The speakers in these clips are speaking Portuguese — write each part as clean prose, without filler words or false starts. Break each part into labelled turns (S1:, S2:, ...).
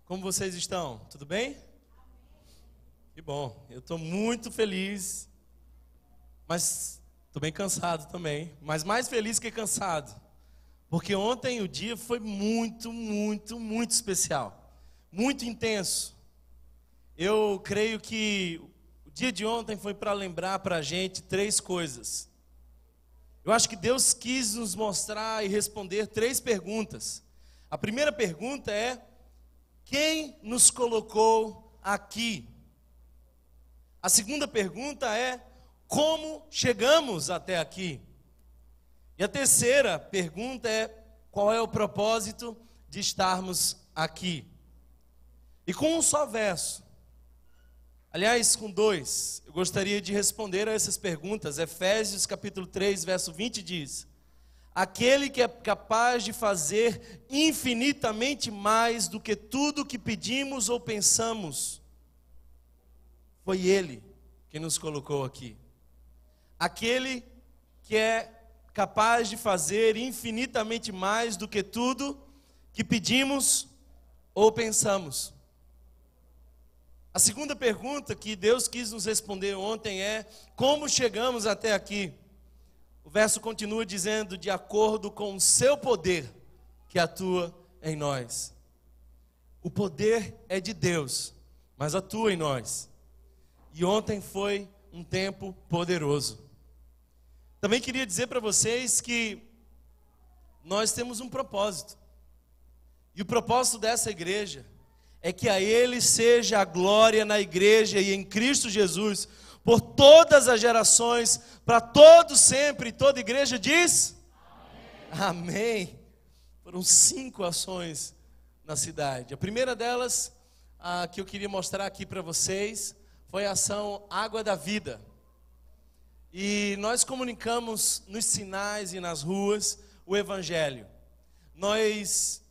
S1: Como vocês estão? Tudo bem? Que bom, eu estou muito feliz, mas estou bem cansado também, mas mais feliz que cansado, porque ontem o dia foi muito especial, muito intenso. Eu creio que o dia de ontem foi para lembrar para a gente três coisas. Eu acho que Deus quis nos mostrar e responder três perguntas. A primeira pergunta é: quem nos colocou aqui? A segunda pergunta é: como chegamos até aqui? E a terceira pergunta é: qual é o propósito de estarmos aqui? E com um só verso, aliás, com dois, eu gostaria de responder a essas perguntas. Efésios capítulo 3, verso 20 diz: aquele que é capaz de fazer infinitamente mais do que tudo que pedimos ou pensamos, foi Ele que nos colocou aqui. Aquele que é capaz de fazer infinitamente mais do que tudo que pedimos ou pensamos. A segunda pergunta que Deus quis nos responder ontem é: como chegamos até aqui? O verso continua dizendo: de acordo com o seu poder que atua em nós. O poder é de Deus, mas atua em nós. E ontem foi um tempo poderoso. Também queria dizer para vocês que nós temos um propósito. E o propósito dessa igreja é que a Ele seja a glória na igreja e em Cristo Jesus, por todas as gerações, para todos sempre. E toda igreja diz: amém. Amém. Foram 5 ações na cidade. A primeira delas, que eu queria mostrar aqui para vocês, foi a ação Água da Vida. E nós comunicamos nos sinais e nas ruas o Evangelho. Nós,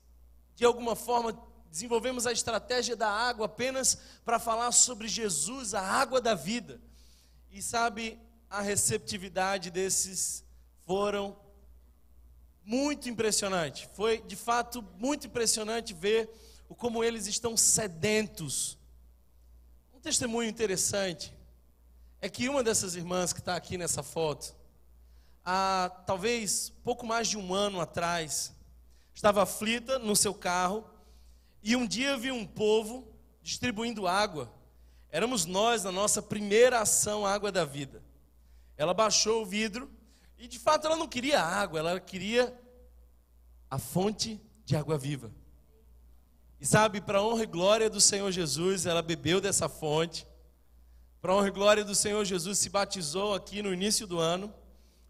S1: de alguma forma, desenvolvemos a estratégia da água apenas para falar sobre Jesus, a água da vida. E sabe, a receptividade desses foram muito impressionante. Foi, de fato, muito impressionante ver como eles estão sedentos. Um testemunho interessante é que uma dessas irmãs que está aqui nessa foto, há talvez pouco mais de um ano atrás, estava aflita no seu carro e um dia viu um povo distribuindo água. Éramos nós, na nossa primeira ação Água da Vida. Ela baixou o vidro e, de fato, ela não queria água, ela queria a fonte de água viva. E sabe, para a honra e glória do Senhor Jesus, ela bebeu dessa fonte. Para a honra e glória do Senhor Jesus, se batizou aqui no início do ano.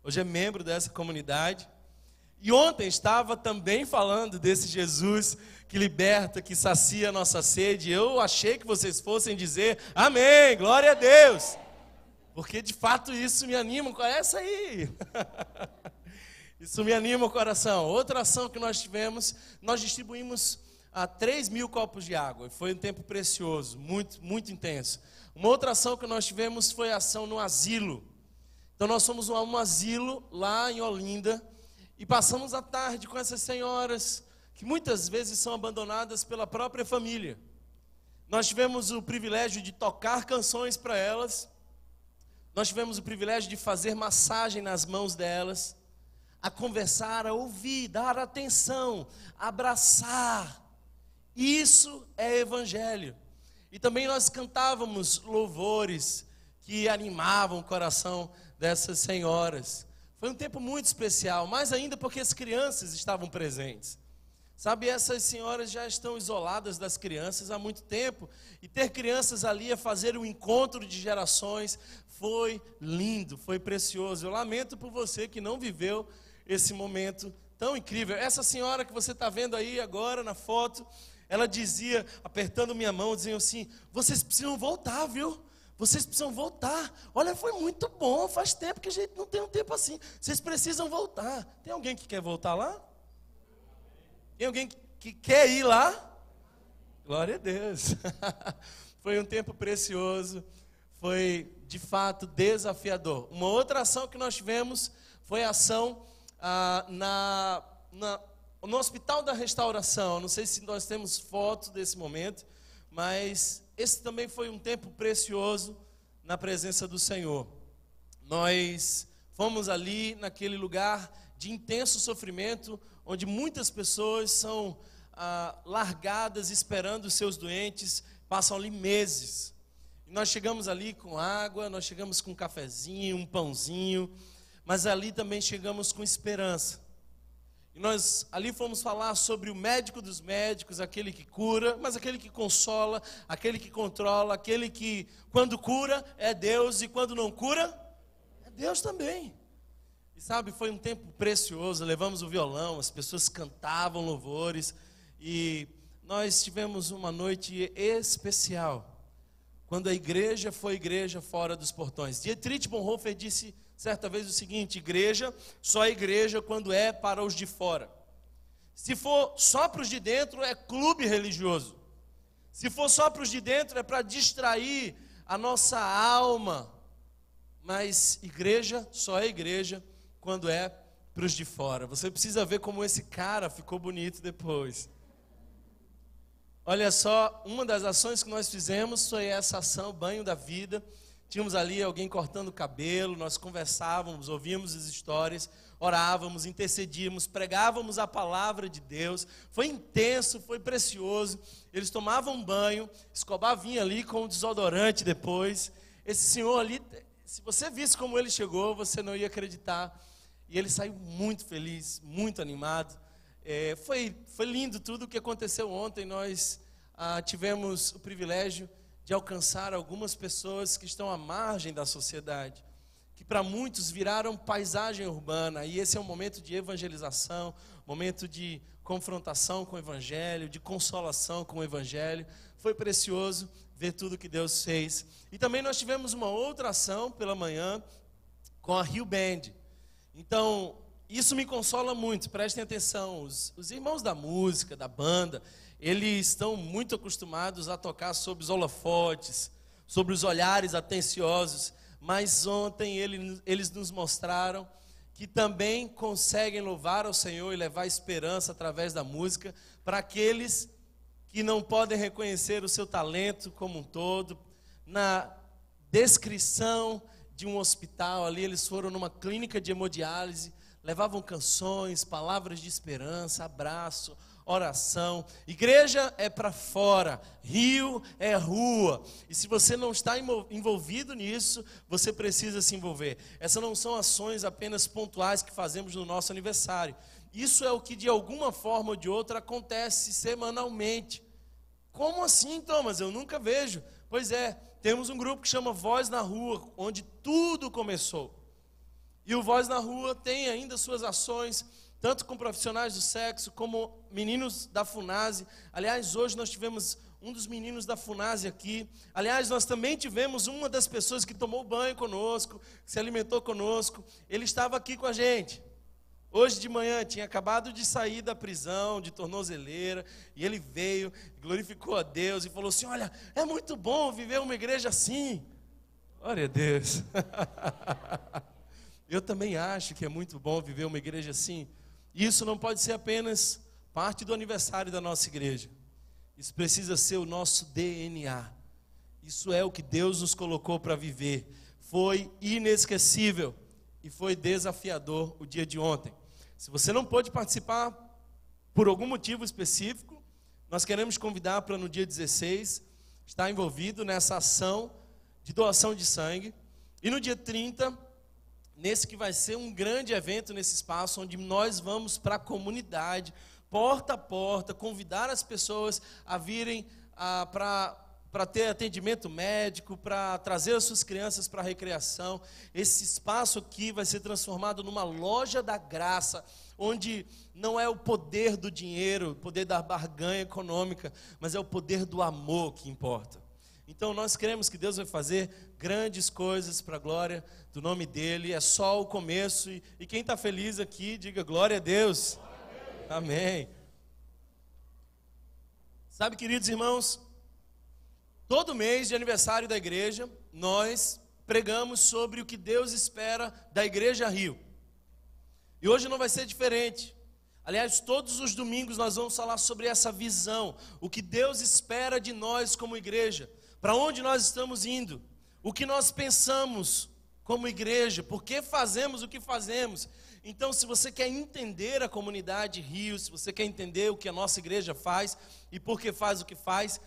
S1: Hoje é membro dessa comunidade. E ontem estava também falando desse Jesus que liberta, que sacia a nossa sede. Eu achei que vocês fossem dizer amém, glória a Deus. Porque de fato isso me anima, essa aí. Isso me anima o coração. Outra ação que nós tivemos, nós distribuímos 3.000 copos de água. Foi um tempo precioso, muito intenso. Uma outra ação que nós tivemos foi a ação no asilo. Então nós fomos a um asilo lá em Olinda e passamos a tarde com essas senhoras que muitas vezes são abandonadas pela própria família. Nós tivemos o privilégio de tocar canções para elas. Nós tivemos o privilégio de fazer massagem nas mãos delas, a conversar, a ouvir, dar atenção, abraçar. Isso é evangelho. E também nós cantávamos louvores que animavam o coração dessas senhoras. Foi um tempo muito especial, mais ainda porque as crianças estavam presentes. Sabe, essas senhoras já estão isoladas das crianças há muito tempo. E ter crianças ali a fazer um encontro de gerações foi lindo, foi precioso. Eu lamento por você que não viveu esse momento tão incrível. Essa senhora que você está vendo aí agora na foto, ela dizia, apertando minha mão, dizendo assim: vocês precisam voltar, viu? Vocês precisam voltar. Olha, foi muito bom, faz tempo que a gente não tem um tempo assim. Vocês precisam voltar. Tem alguém que quer voltar lá? Tem alguém que quer ir lá? Glória a Deus. Foi um tempo precioso. Foi, de fato, desafiador. Uma outra ação que nós tivemos foi a ação no Hospital da Restauração. Não sei se nós temos fotos desse momento, mas esse também foi um tempo precioso na presença do Senhor. Nós fomos ali naquele lugar de intenso sofrimento, onde muitas pessoas são largadas esperando os seus doentes, passam ali meses. E nós chegamos ali com água, nós chegamos com um cafezinho, um pãozinho, mas ali também chegamos com esperança. E nós ali fomos falar sobre o médico dos médicos, aquele que cura, mas aquele que consola, aquele que controla, aquele que, quando cura, é Deus, e quando não cura, é Deus também. E sabe, foi um tempo precioso, levamos o violão, as pessoas cantavam louvores, e nós tivemos uma noite especial, quando a igreja foi igreja fora dos portões. Dietrich Bonhoeffer disse certa vez o seguinte: igreja só é igreja quando é para os de fora. Se for só para os de dentro, é clube religioso. Se for só para os de dentro, é para distrair a nossa alma. Mas igreja só é igreja quando é para os de fora. Você precisa ver como esse cara ficou bonito depois. Olha só, uma das ações que nós fizemos foi essa ação, banho da vida. Tínhamos ali alguém cortando o cabelo, nós conversávamos, ouvíamos as histórias, orávamos, intercedíamos, pregávamos a palavra de Deus. Foi intenso, foi precioso. Eles tomavam banho, Escobar vinha ali com um desodorante depois. Esse senhor ali, se você visse como ele chegou, você não ia acreditar. E ele saiu muito feliz, muito animado. Foi lindo tudo o que aconteceu ontem. Nós tivemos o privilégio de alcançar algumas pessoas que estão à margem da sociedade, que para muitos viraram paisagem urbana, e esse é um momento de evangelização, momento de confrontação com o Evangelho, de consolação com o Evangelho. Foi precioso ver tudo que Deus fez. E também nós tivemos uma outra ação pela manhã com a Rio Band. Então, isso me consola muito, prestem atenção, os irmãos da música, da banda, eles estão muito acostumados a tocar sobre os holofotes, sobre os olhares atenciosos, mas ontem eles nos mostraram que também conseguem louvar ao Senhor e levar esperança através da música para aqueles que não podem reconhecer o seu talento como um todo. Na descrição de um hospital ali, eles foram numa clínica de hemodiálise, levavam canções, palavras de esperança, abraço, oração. Igreja é para fora, rio é rua. E se você não está envolvido nisso, você precisa se envolver. Essas não são ações apenas pontuais que fazemos no nosso aniversário. Isso é o que de alguma forma ou de outra acontece semanalmente. Como assim, Thomas? Eu nunca vejo. Pois é, temos um grupo que chama Voz na Rua, onde tudo começou. E o Voz na Rua tem ainda suas ações, tanto com profissionais do sexo, como meninos da FUNASE. Aliás, hoje nós tivemos um dos meninos da FUNASE aqui. Aliás, nós também tivemos uma das pessoas que tomou banho conosco, que se alimentou conosco. Ele estava aqui com a gente. Hoje de manhã, tinha acabado de sair da prisão, de tornozeleira, e ele veio, glorificou a Deus e falou assim: olha, é muito bom viver uma igreja assim. Glória a Deus. Eu também acho que é muito bom viver uma igreja assim. E isso não pode ser apenas parte do aniversário da nossa igreja. Isso precisa ser o nosso DNA. Isso é o que Deus nos colocou para viver. Foi inesquecível e foi desafiador o dia de ontem. Se você não pôde participar por algum motivo específico, nós queremos convidar para no dia 16 estar envolvido nessa ação de doação de sangue. E no dia 30, nesse que vai ser um grande evento nesse espaço, onde nós vamos para a comunidade, porta a porta, convidar as pessoas a virem para ter atendimento médico, para trazer as suas crianças para a recreação. Esse espaço aqui vai ser transformado numa loja da graça, onde não é o poder do dinheiro, o poder da barganha econômica, mas é o poder do amor que importa. Então nós cremos que Deus vai fazer grandes coisas para a glória do nome dEle. É só o começo, e quem está feliz aqui, diga glória a Deus. Amém. Sabe, queridos irmãos, todo mês de aniversário da igreja, nós pregamos sobre o que Deus espera da Igreja Rio. E hoje não vai ser diferente. Aliás, todos os domingos nós vamos falar sobre essa visão, o que Deus espera de nós como igreja, para onde nós estamos indo, o que nós pensamos como igreja, por que fazemos o que fazemos. Então, se você quer entender a comunidade Rio, se você quer entender o que a nossa igreja faz e por que faz o que faz,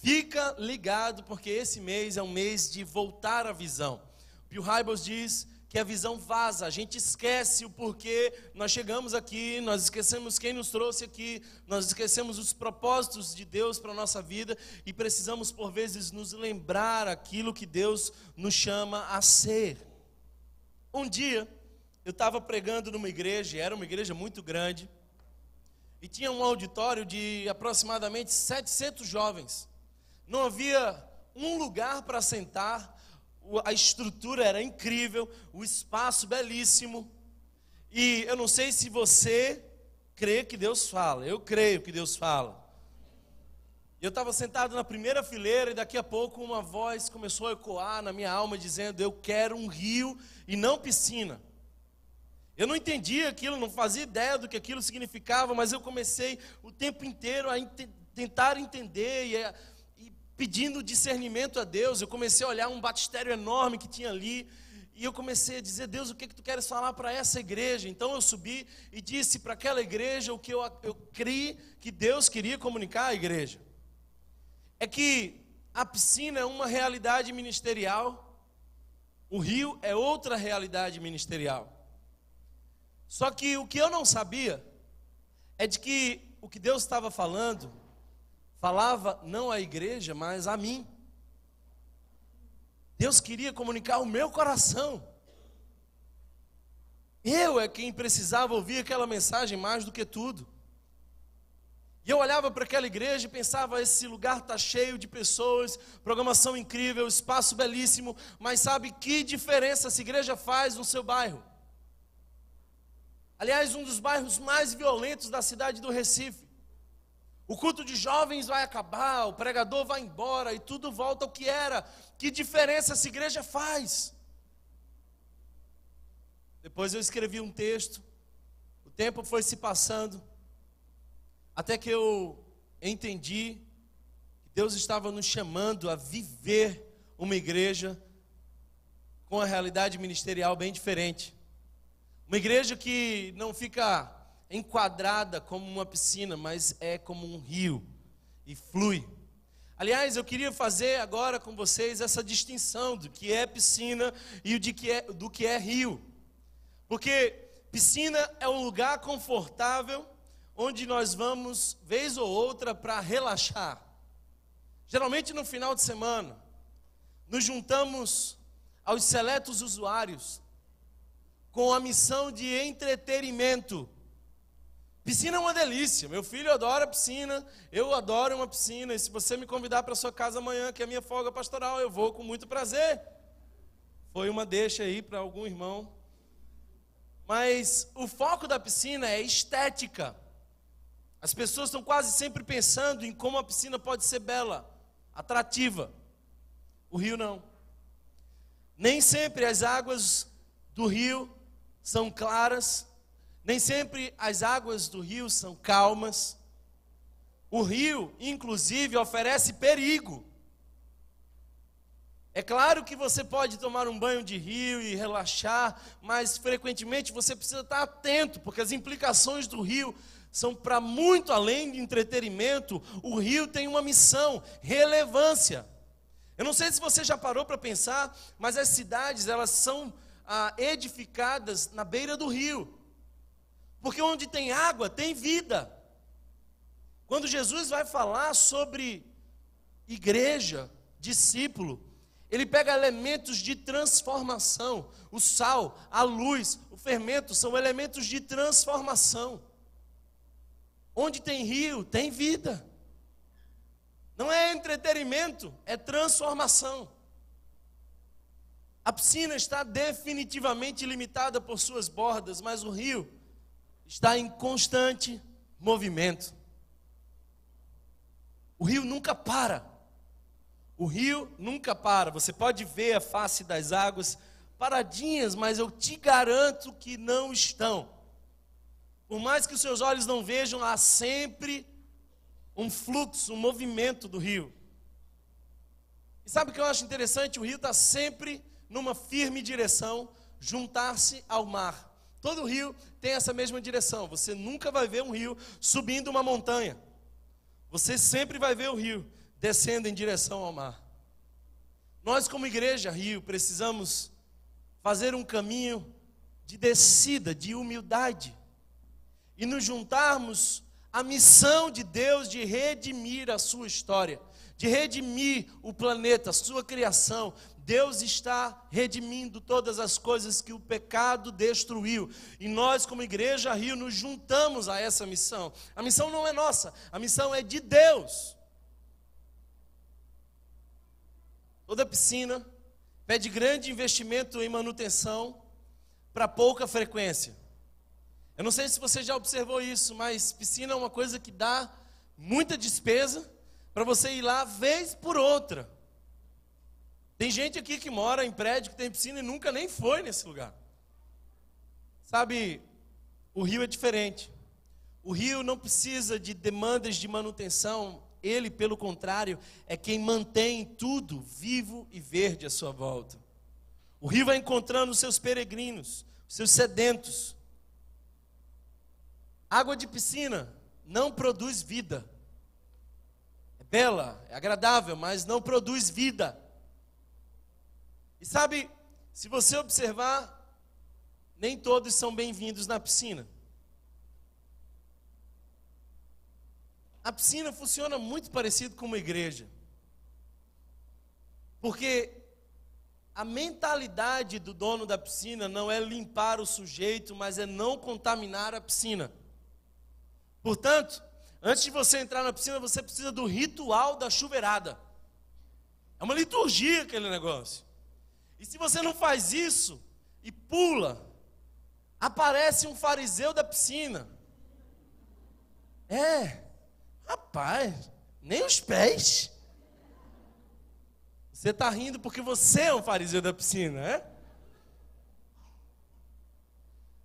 S1: fica ligado, porque esse mês é um mês de voltar à visão. Bill Hybels diz que a visão vaza, a gente esquece o porquê nós chegamos aqui, nós esquecemos quem nos trouxe aqui, nós esquecemos os propósitos de Deus para a nossa vida e precisamos por vezes nos lembrar aquilo que Deus nos chama a ser. Um dia eu estava pregando numa igreja, era uma igreja muito grande, e tinha um auditório de aproximadamente 700 jovens. Não havia um lugar para sentar, a estrutura era incrível, o espaço belíssimo. E eu não sei se você crê que Deus fala, eu creio que Deus fala. Eu estava sentado na primeira fileira e daqui a pouco uma voz começou a ecoar na minha alma dizendo: eu quero um rio e não piscina. Eu não entendia aquilo, não fazia ideia do que aquilo significava, mas eu comecei o tempo inteiro a tentar entender e pedindo discernimento a Deus. Eu comecei a olhar um batistério enorme que tinha ali e eu comecei a dizer: Deus, o que tu queres falar para essa igreja? Então eu subi e disse para aquela igreja o que eu criei que Deus queria comunicar à igreja. É que a piscina é uma realidade ministerial, o rio é outra realidade ministerial. Só que o que eu não sabia é de que o que Deus estava falando, falava não à igreja, mas a mim. Deus queria comunicar o meu coração. Eu é quem precisava ouvir aquela mensagem mais do que tudo. E eu olhava para aquela igreja e pensava: esse lugar está cheio de pessoas, programação incrível, espaço belíssimo, mas sabe que diferença essa igreja faz no seu bairro? Aliás, um dos bairros mais violentos da cidade do Recife. O culto de jovens vai acabar, o pregador vai embora e tudo volta ao que era. Que diferença essa igreja faz? Depois eu escrevi um texto, o tempo foi se passando, até que eu entendi que Deus estava nos chamando a viver uma igreja com a realidade ministerial bem diferente. Uma igreja que não fica enquadrada como uma piscina, mas é como um rio e flui. Aliás, eu queria fazer agora com vocês essa distinção do que é piscina e do que é rio. Porque piscina é um lugar confortável onde nós vamos, vez ou outra, para relaxar. Geralmente no final de semana, nos juntamos aos seletos usuários com a missão de entretenimento. Piscina é uma delícia, meu filho adora piscina, eu adoro uma piscina, e se você me convidar para sua casa amanhã, que é a minha folga pastoral, eu vou com muito prazer. Foi uma deixa aí para algum irmão. Mas o foco da piscina é estética. As pessoas estão quase sempre pensando em como a piscina pode ser bela, atrativa. O rio não. Nem sempre as águas do rio são claras, nem sempre as águas do rio são calmas. O rio, inclusive, oferece perigo. É claro que você pode tomar um banho de rio e relaxar, mas frequentemente você precisa estar atento, porque as implicações do rio são para muito além de entretenimento. O rio tem uma missão, relevância. Eu não sei se você já parou para pensar, mas as cidades, elas são edificadas na beira do rio. Porque onde tem água, tem vida. Quando Jesus vai falar sobre igreja, discípulo, ele pega elementos de transformação. O sal, a luz, o fermento são elementos de transformação. Onde tem rio, tem vida. Não é entretenimento, é transformação. A piscina está definitivamente limitada por suas bordas, mas o rio está em constante movimento. O rio nunca para. O rio nunca para. Você pode ver a face das águas paradinhas, mas eu te garanto que não estão. Por mais que os seus olhos não vejam, há sempre um fluxo, um movimento do rio. E sabe o que eu acho interessante? O rio está sempre numa firme direção, juntar-se ao mar. Todo rio tem essa mesma direção. Você nunca vai ver um rio subindo uma montanha. Você sempre vai ver o rio descendo em direção ao mar. Nós, como igreja Rio, precisamos fazer um caminho de descida, de humildade, e nos juntarmos à missão de Deus de redimir a sua história, de redimir o planeta, a sua criação. Deus está redimindo todas as coisas que o pecado destruiu. E nós, como igreja Rio, nos juntamos a essa missão. A missão não é nossa, a missão é de Deus. Toda piscina pede grande investimento em manutenção para pouca frequência. Eu não sei se você já observou isso, mas piscina é uma coisa que dá muita despesa para você ir lá vez por outra. Tem gente aqui que mora em prédio que tem piscina e nunca nem foi nesse lugar. Sabe, o rio é diferente. O rio não precisa de demandas de manutenção. Ele, pelo contrário, é quem mantém tudo vivo e verde à sua volta. O rio vai encontrando os seus peregrinos, os seus sedentos. Água de piscina não produz vida. É bela, é agradável, mas não produz vida. E sabe, se você observar, nem todos são bem-vindos na piscina. A piscina funciona muito parecido com uma igreja. Porque a mentalidade do dono da piscina não é limpar o sujeito, mas é não contaminar a piscina. Portanto, antes de você entrar na piscina, você precisa do ritual da chuveirada. É uma liturgia aquele negócio. E se você não faz isso e pula, aparece um fariseu da piscina. Rapaz, nem os pés. Você está rindo porque você é um fariseu da piscina, é?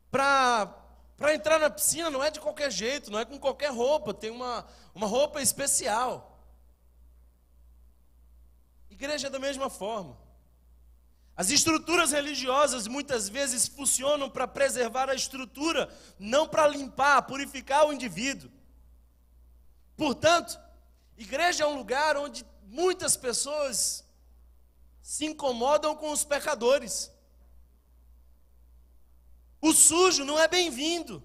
S1: Para entrar na piscina não é de qualquer jeito, não é com qualquer roupa, tem uma roupa especial. Igreja é da mesma forma. As estruturas religiosas muitas vezes funcionam para preservar a estrutura, não para limpar, purificar o indivíduo. Portanto, igreja é um lugar onde muitas pessoas se incomodam com os pecadores. O sujo não é bem-vindo.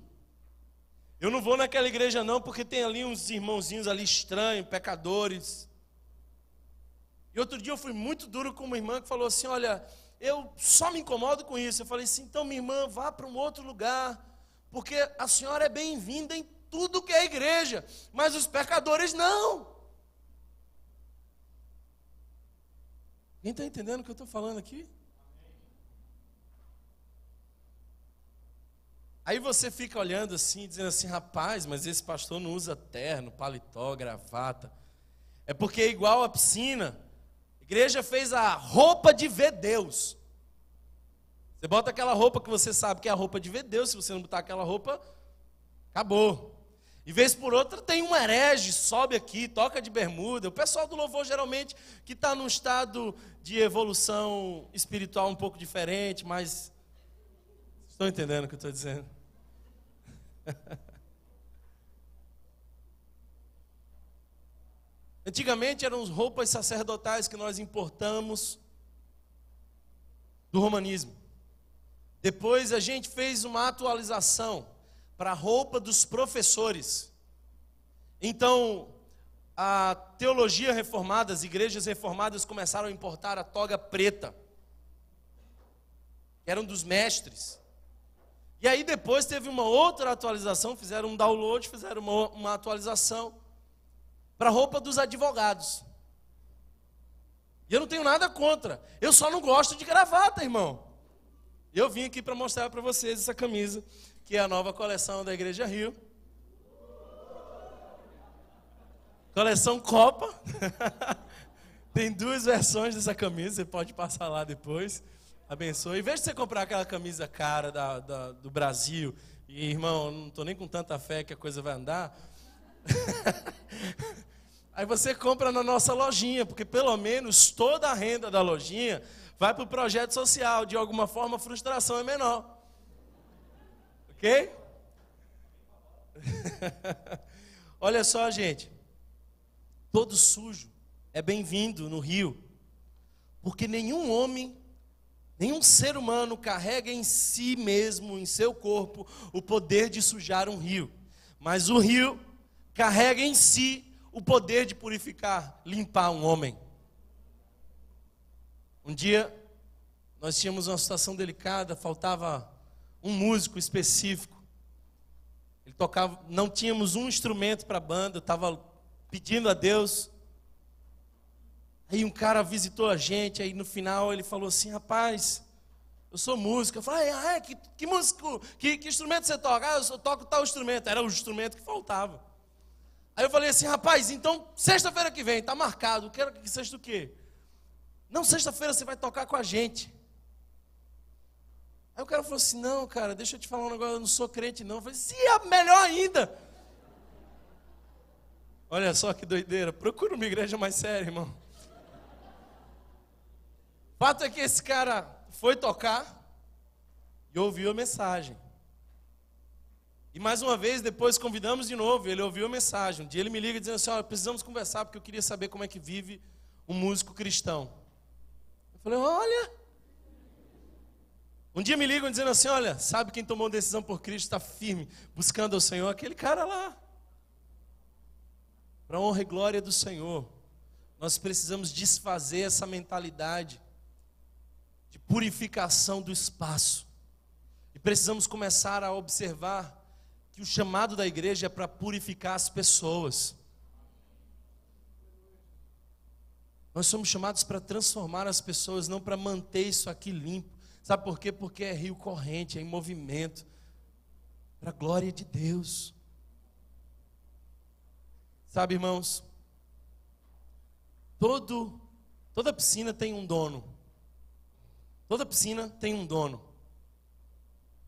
S1: Eu não vou naquela igreja não, porque tem ali uns irmãozinhos ali estranhos, pecadores. E outro dia eu fui muito duro com uma irmã que falou assim, olha, eu só me incomodo com isso. Eu falei assim, então minha irmã, vá para um outro lugar, porque a senhora é bem-vinda em tudo que é igreja, mas os pecadores não. Quem está entendendo o que eu estou falando aqui? Aí você fica olhando assim, dizendo assim, rapaz, mas esse pastor não usa terno, paletó, gravata. É porque é igual a piscina. A igreja fez a roupa de ver Deus. Você bota aquela roupa que você sabe que é a roupa de ver Deus. Se você não botar aquela roupa, acabou. E vez por outra tem um herege, sobe aqui, toca de bermuda. O pessoal do louvor geralmente que está num estado de evolução espiritual um pouco diferente, mas estão entendendo o que eu estou dizendo? Antigamente eram roupas sacerdotais que nós importamos do romanismo. Depois a gente fez uma atualização para a roupa dos professores. Então, a teologia reformada, as igrejas reformadas começaram a importar a toga preta, que eram dos mestres. E aí depois teve uma outra atualização, fizeram um download, fizeram uma atualização para a roupa dos advogados. E eu não tenho nada contra, eu só não gosto de gravata, irmão. Eu vim aqui para mostrar para vocês essa camisa, que é a nova coleção da Igreja Rio. Coleção Copa. Tem 2 versões dessa camisa, você pode passar lá depois. Abençoe. Em vez de você comprar aquela camisa cara do Brasil, E, irmão, não estou nem com tanta fé que a coisa vai andar. Aí você compra na nossa lojinha, porque pelo menos toda a renda da lojinha vai para o projeto social. De alguma forma, a frustração é menor. Ok? Olha só, gente. Todo sujo é bem-vindo no rio. Porque nenhum homem, nenhum ser humano carrega em si mesmo, em seu corpo, o poder de sujar um rio. Mas o rio carrega em si o poder de purificar, limpar um homem. Um dia, nós tínhamos uma situação delicada, faltava um músico específico. Ele tocava, não tínhamos um instrumento para a banda, eu estava pedindo a Deus. Aí um cara visitou a gente, aí no final ele falou assim: rapaz, eu sou músico. Eu falei: que músico, que instrumento você toca? Eu toco tal instrumento. Era o instrumento que faltava. Aí eu falei assim: rapaz, então sexta-feira que vem, está marcado. Quero que sexta o quê? Não, sexta-feira você vai tocar com a gente. Aí o cara falou assim: não, cara, deixa eu te falar um negócio, eu não sou crente não. Eu falei: sim, é melhor ainda. Olha só que doideira, procura uma igreja mais séria, irmão. O fato é que esse cara foi tocar e ouviu a mensagem. E mais uma vez, depois convidamos de novo, ele ouviu a mensagem. Um dia ele me liga dizendo assim: olha, precisamos conversar porque eu queria saber como é que vive um músico cristão. Eu falei: olha. Um dia me ligam dizendo assim: olha, sabe quem tomou decisão por Cristo, está firme, buscando ao Senhor? Aquele cara lá. Para a honra e glória do Senhor, nós precisamos desfazer essa mentalidade de purificação do espaço. E precisamos começar a observar que o chamado da igreja é para purificar as pessoas. Nós somos chamados para transformar as pessoas, não para manter isso aqui limpo. Sabe por quê? Porque é rio corrente, é em movimento, para a glória de Deus. Sabe, irmãos, toda piscina tem um dono. Toda piscina tem um dono.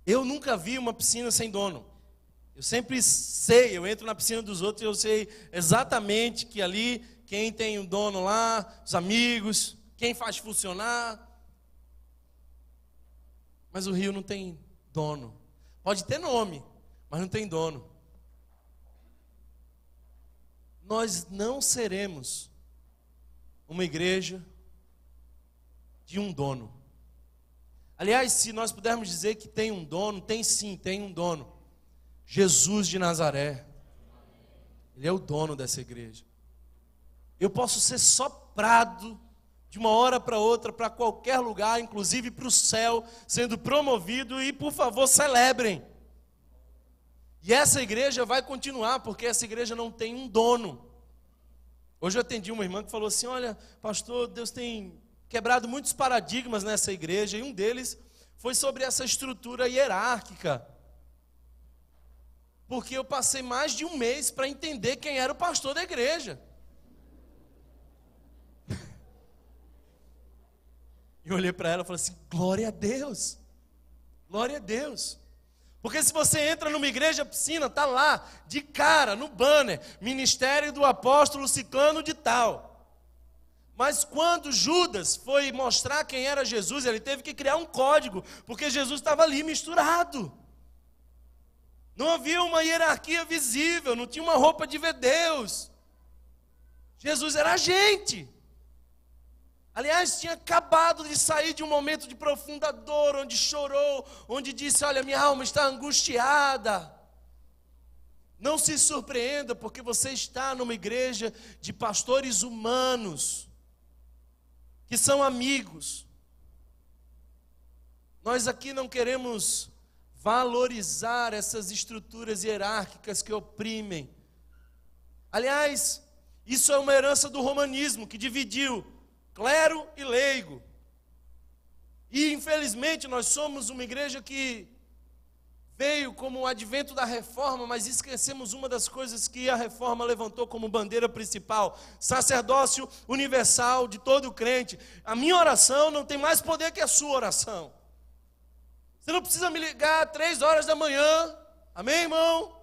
S1: Eu nunca vi uma piscina sem dono. Eu sempre sei, eu entro na piscina dos outros e eu sei exatamente que ali, quem tem o dono lá, os amigos, quem faz funcionar. Mas o rio não tem dono. Pode ter nome, mas não tem dono. Nós não seremos uma igreja de um dono. Aliás, se nós pudermos dizer que tem um dono, tem sim, tem um dono. Jesus de Nazaré. Ele é o dono dessa igreja. Eu posso ser soprado de uma hora para outra, para qualquer lugar, inclusive para o céu, sendo promovido, e por favor, celebrem. E essa igreja vai continuar, porque essa igreja não tem um dono. Hoje eu atendi uma irmã que falou assim: olha, pastor, Deus tem quebrado muitos paradigmas nessa igreja, e um deles foi sobre essa estrutura hierárquica. Porque eu passei mais de um mês para entender quem era o pastor da igreja. E eu olhei para ela e falei assim: glória a Deus, glória a Deus. Porque se você entra numa igreja piscina, está lá, de cara, no banner, ministério do apóstolo ciclano de tal. Mas quando Judas foi mostrar quem era Jesus, ele teve que criar um código, porque Jesus estava ali misturado. Não havia uma hierarquia visível, não tinha uma roupa de ver Deus. Jesus era a gente. Aliás, tinha acabado de sair de um momento de profunda dor, onde chorou, onde disse: olha, minha alma está angustiada. Não se surpreenda, porque você está numa igreja de pastores humanos, que são amigos. Nós aqui não queremos valorizar essas estruturas hierárquicas que oprimem. Aliás, isso é uma herança do romanismo, que dividiu clero e leigo. E infelizmente nós somos uma igreja que veio como o advento da reforma, mas esquecemos uma das coisas que a reforma levantou como bandeira principal: sacerdócio universal de todo crente. A minha oração não tem mais poder que a sua oração. Você não precisa me ligar às 3 horas da manhã Amém, irmão?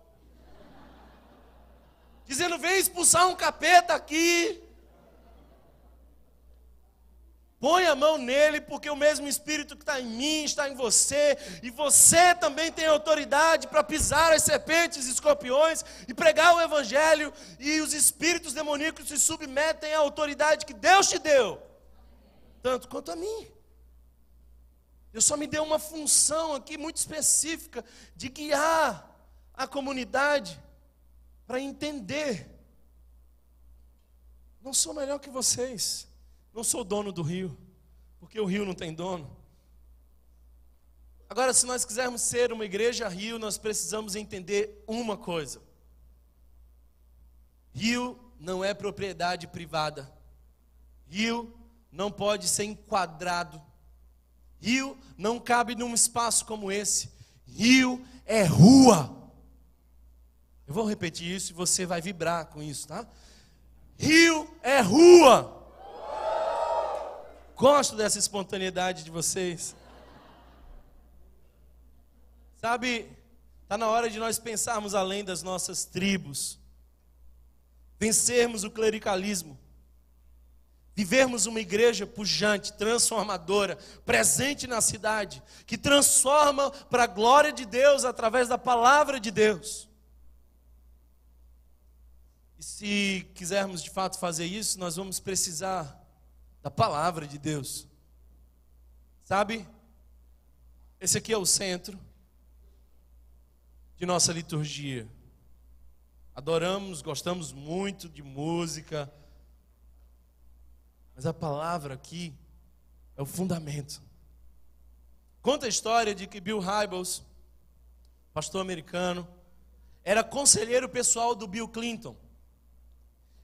S1: Dizendo, vem expulsar um capeta aqui. Põe a mão nele, porque o mesmo Espírito que está em mim está em você. E você também tem autoridade para pisar as serpentes e escorpiões e pregar o Evangelho. E os espíritos demoníacos se submetem à autoridade que Deus te deu. Tanto quanto a mim. Deus só me deu uma função aqui muito específica de guiar a comunidade para entender. Não sou melhor que vocês. Não sou dono do rio, porque o rio não tem dono. Agora, se nós quisermos ser uma igreja rio, nós precisamos entender uma coisa. Rio não é propriedade privada. Rio não pode ser enquadrado. Rio não cabe num espaço como esse. Rio é rua. Eu vou repetir isso e você vai vibrar com isso, tá? Rio é rua. Gosto dessa espontaneidade de vocês. Sabe, está na hora de nós pensarmos além das nossas tribos. Vencermos o clericalismo. Vivermos uma igreja pujante, transformadora, presente na cidade, que transforma para a glória de Deus através da palavra de Deus. E se quisermos de fato fazer isso, nós vamos precisar da palavra de Deus. Sabe? Esse aqui é o centro de nossa liturgia. Adoramos, gostamos muito de música, mas a palavra aqui é o fundamento. Conta a história de que Bill Hybels, pastor americano, era conselheiro pessoal do Bill Clinton.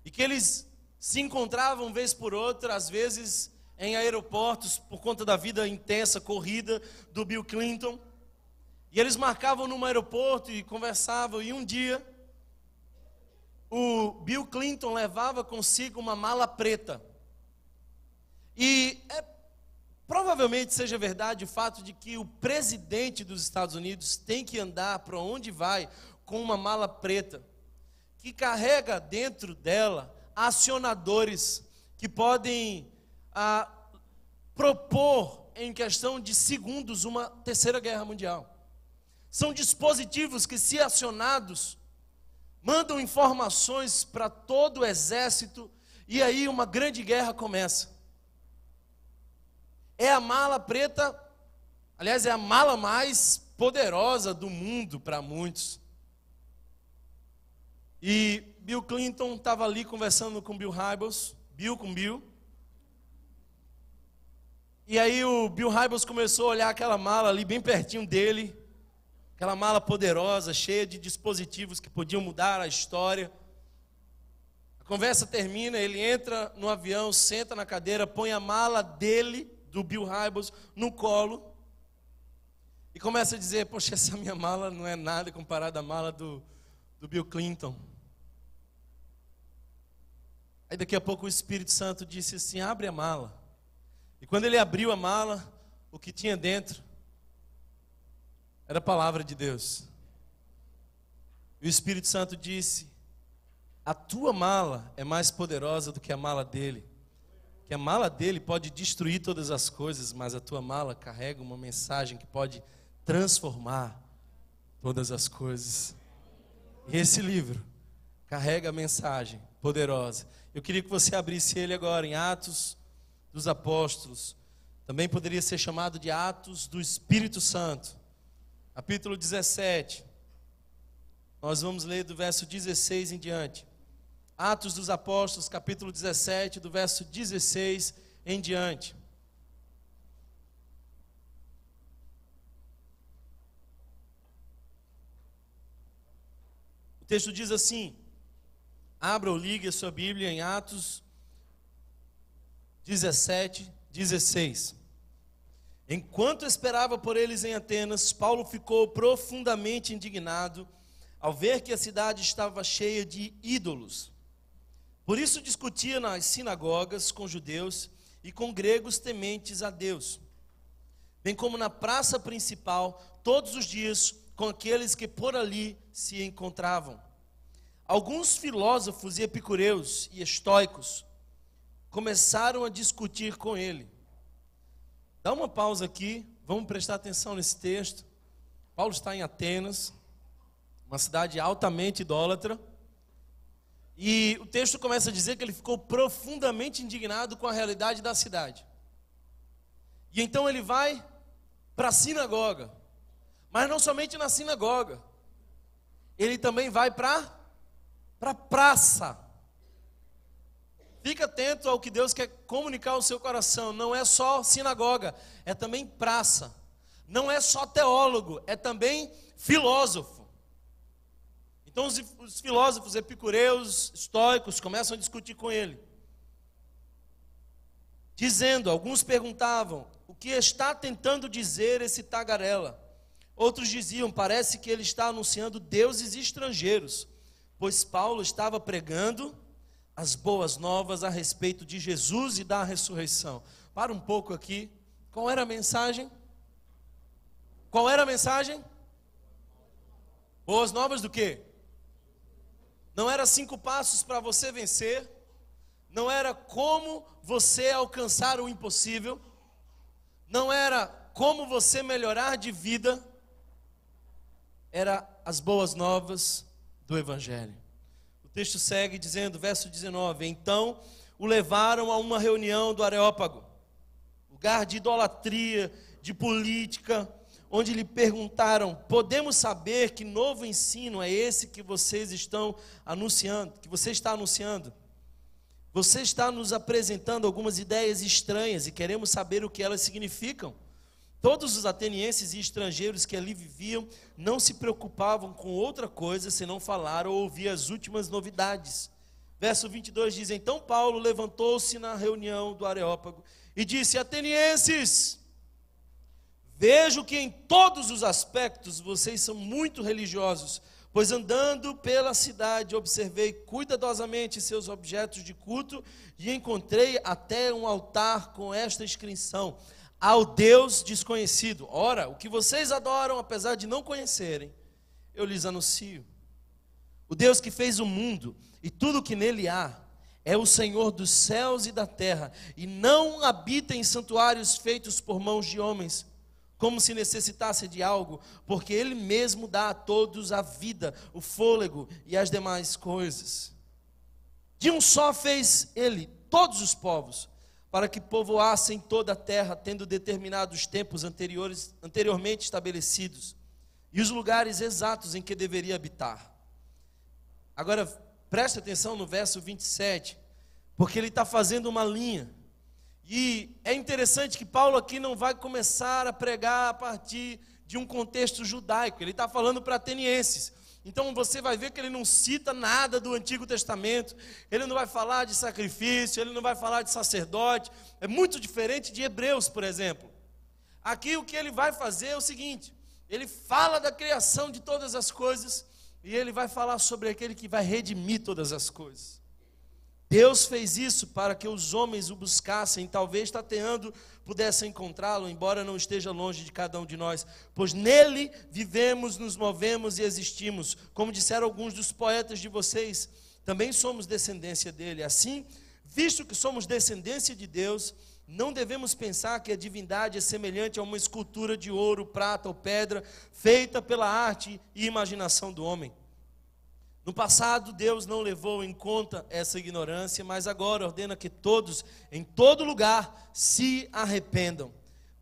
S1: E que eles se encontravam vez por outra, às vezes em aeroportos, por conta da vida intensa, corrida do Bill Clinton. E eles marcavam num aeroporto e conversavam. E um dia, o Bill Clinton levava consigo uma mala preta. E provavelmente seja verdade o fato de que o presidente dos Estados Unidos tem que andar para onde vai com uma mala preta, que carrega dentro dela acionadores que podem propor em questão de segundos uma terceira guerra mundial. São dispositivos que, se acionados, mandam informações para todo o exército e aí uma grande guerra começa. É a mala preta, aliás, é a mala mais poderosa do mundo para muitos. E Bill Clinton estava ali conversando com Bill Hybels, Bill. E aí o Bill Hybels começou a olhar aquela mala ali bem pertinho dele, aquela mala poderosa, cheia de dispositivos que podiam mudar a história. A conversa termina, ele entra no avião, senta na cadeira, põe a mala dele, do Bill Hybels, no colo, e começa a dizer, poxa, essa minha mala não é nada comparada à mala do Bill Clinton. Aí daqui a pouco o Espírito Santo disse assim, abre a mala. E quando ele abriu a mala, o que tinha dentro era a palavra de Deus. E o Espírito Santo disse, a tua mala é mais poderosa do que a mala dele. Que a mala dele pode destruir todas as coisas, mas a tua mala carrega uma mensagem que pode transformar todas as coisas. E esse livro carrega a mensagem poderosa. Eu queria que você abrisse ele agora em Atos dos Apóstolos. Também poderia ser chamado de Atos do Espírito Santo. Capítulo 17. Nós vamos ler do verso 16 em diante. Atos dos Apóstolos, capítulo 17, do verso 16 em diante. O texto diz assim, abra ou ligue a sua Bíblia em Atos 17, 16. Enquanto esperava por eles em Atenas, Paulo ficou profundamente indignado ao ver que a cidade estava cheia de ídolos. Por isso discutia nas sinagogas com judeus e com gregos tementes a Deus, bem como na praça principal, todos os dias, com aqueles que por ali se encontravam. Alguns filósofos e epicureus e estoicos começaram a discutir com ele. Dá uma pausa aqui, vamos prestar atenção nesse texto. Paulo está em Atenas, uma cidade altamente idólatra, e o texto começa a dizer que ele ficou profundamente indignado com a realidade da cidade. E então ele vai para a sinagoga, mas não somente na sinagoga, ele também vai para a praça. Fica atento ao que Deus quer comunicar ao seu coração. Não é só sinagoga, é também praça. Não é só teólogo, é também filósofo. Então os filósofos epicureus, estoicos, começam a discutir com ele, dizendo, alguns perguntavam, o que está tentando dizer esse tagarela? Outros diziam, parece que ele está anunciando deuses estrangeiros, pois Paulo estava pregando as boas novas a respeito de Jesus e da ressurreição. Para um pouco aqui, qual era a mensagem? Qual era a mensagem? Boas novas do quê? Não era 5 passos para você vencer, não era como você alcançar o impossível, não era como você melhorar de vida, era as boas novas do Evangelho. O texto segue dizendo, verso 19, então o levaram a uma reunião do Areópago, lugar de idolatria, de política, onde lhe perguntaram, podemos saber que novo ensino é esse que vocês estão anunciando, que você está anunciando? Você está nos apresentando algumas ideias estranhas e queremos saber o que elas significam. Todos os atenienses e estrangeiros que ali viviam não se preocupavam com outra coisa senão falar ou ouvir as últimas novidades. Verso 22 diz, então Paulo levantou-se na reunião do Areópago e disse, atenienses, vejo que em todos os aspectos vocês são muito religiosos, pois andando pela cidade observei cuidadosamente seus objetos de culto e encontrei até um altar com esta inscrição, ao Deus desconhecido. Ora, o que vocês adoram, apesar de não conhecerem, eu lhes anuncio. O Deus que fez o mundo e tudo o que nele há, é o Senhor dos céus e da terra, e não habita em santuários feitos por mãos de homens, como se necessitasse de algo, porque Ele mesmo dá a todos a vida, o fôlego e as demais coisas. De um só fez Ele todos os povos, para que povoassem toda a terra, tendo determinado os tempos anteriormente estabelecidos, e os lugares exatos em que deveria habitar. Agora, preste atenção no verso 27, porque ele está fazendo uma linha. E é interessante que Paulo aqui não vai começar a pregar a partir de um contexto judaico, ele está falando para atenienses. Então você vai ver que ele não cita nada do Antigo Testamento, ele não vai falar de sacrifício, ele não vai falar de sacerdote, é muito diferente de Hebreus, por exemplo. Aqui o que ele vai fazer é o seguinte, ele fala da criação de todas as coisas, e ele vai falar sobre aquele que vai redimir todas as coisas. Deus fez isso para que os homens o buscassem, talvez tateando pudessem encontrá-lo, embora não esteja longe de cada um de nós, pois nele vivemos, nos movemos e existimos, como disseram alguns dos poetas de vocês, também somos descendência dele. Assim, visto que somos descendência de Deus, não devemos pensar que a divindade é semelhante a uma escultura de ouro, prata ou pedra, feita pela arte e imaginação do homem. No passado, Deus não levou em conta essa ignorância, mas agora ordena que todos, em todo lugar, se arrependam,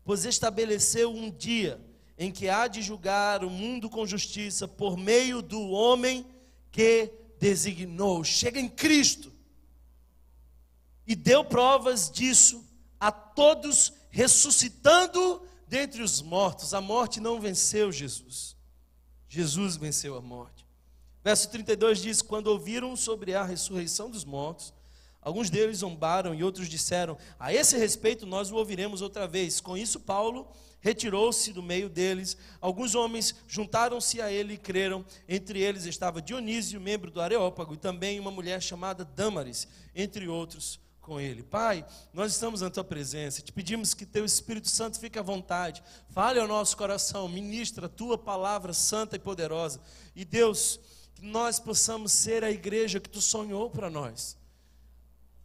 S1: pois estabeleceu um dia em que há de julgar o mundo com justiça por meio do homem que designou. Chega em Cristo e deu provas disso a todos, ressuscitando dentre os mortos. A morte não venceu Jesus, Jesus venceu a morte. Verso 32 diz, quando ouviram sobre a ressurreição dos mortos, alguns deles zombaram e outros disseram, a esse respeito nós o ouviremos outra vez. Com isso Paulo retirou-se do meio deles, alguns homens juntaram-se a ele e creram, entre eles estava Dionísio, membro do Areópago, e também uma mulher chamada Dâmaris, entre outros com Ele. Pai, nós estamos na Tua presença, te pedimos que Teu Espírito Santo fique à vontade, fale ao nosso coração, ministra a Tua palavra santa e poderosa. E Deus, que nós possamos ser a igreja que Tu sonhou para nós.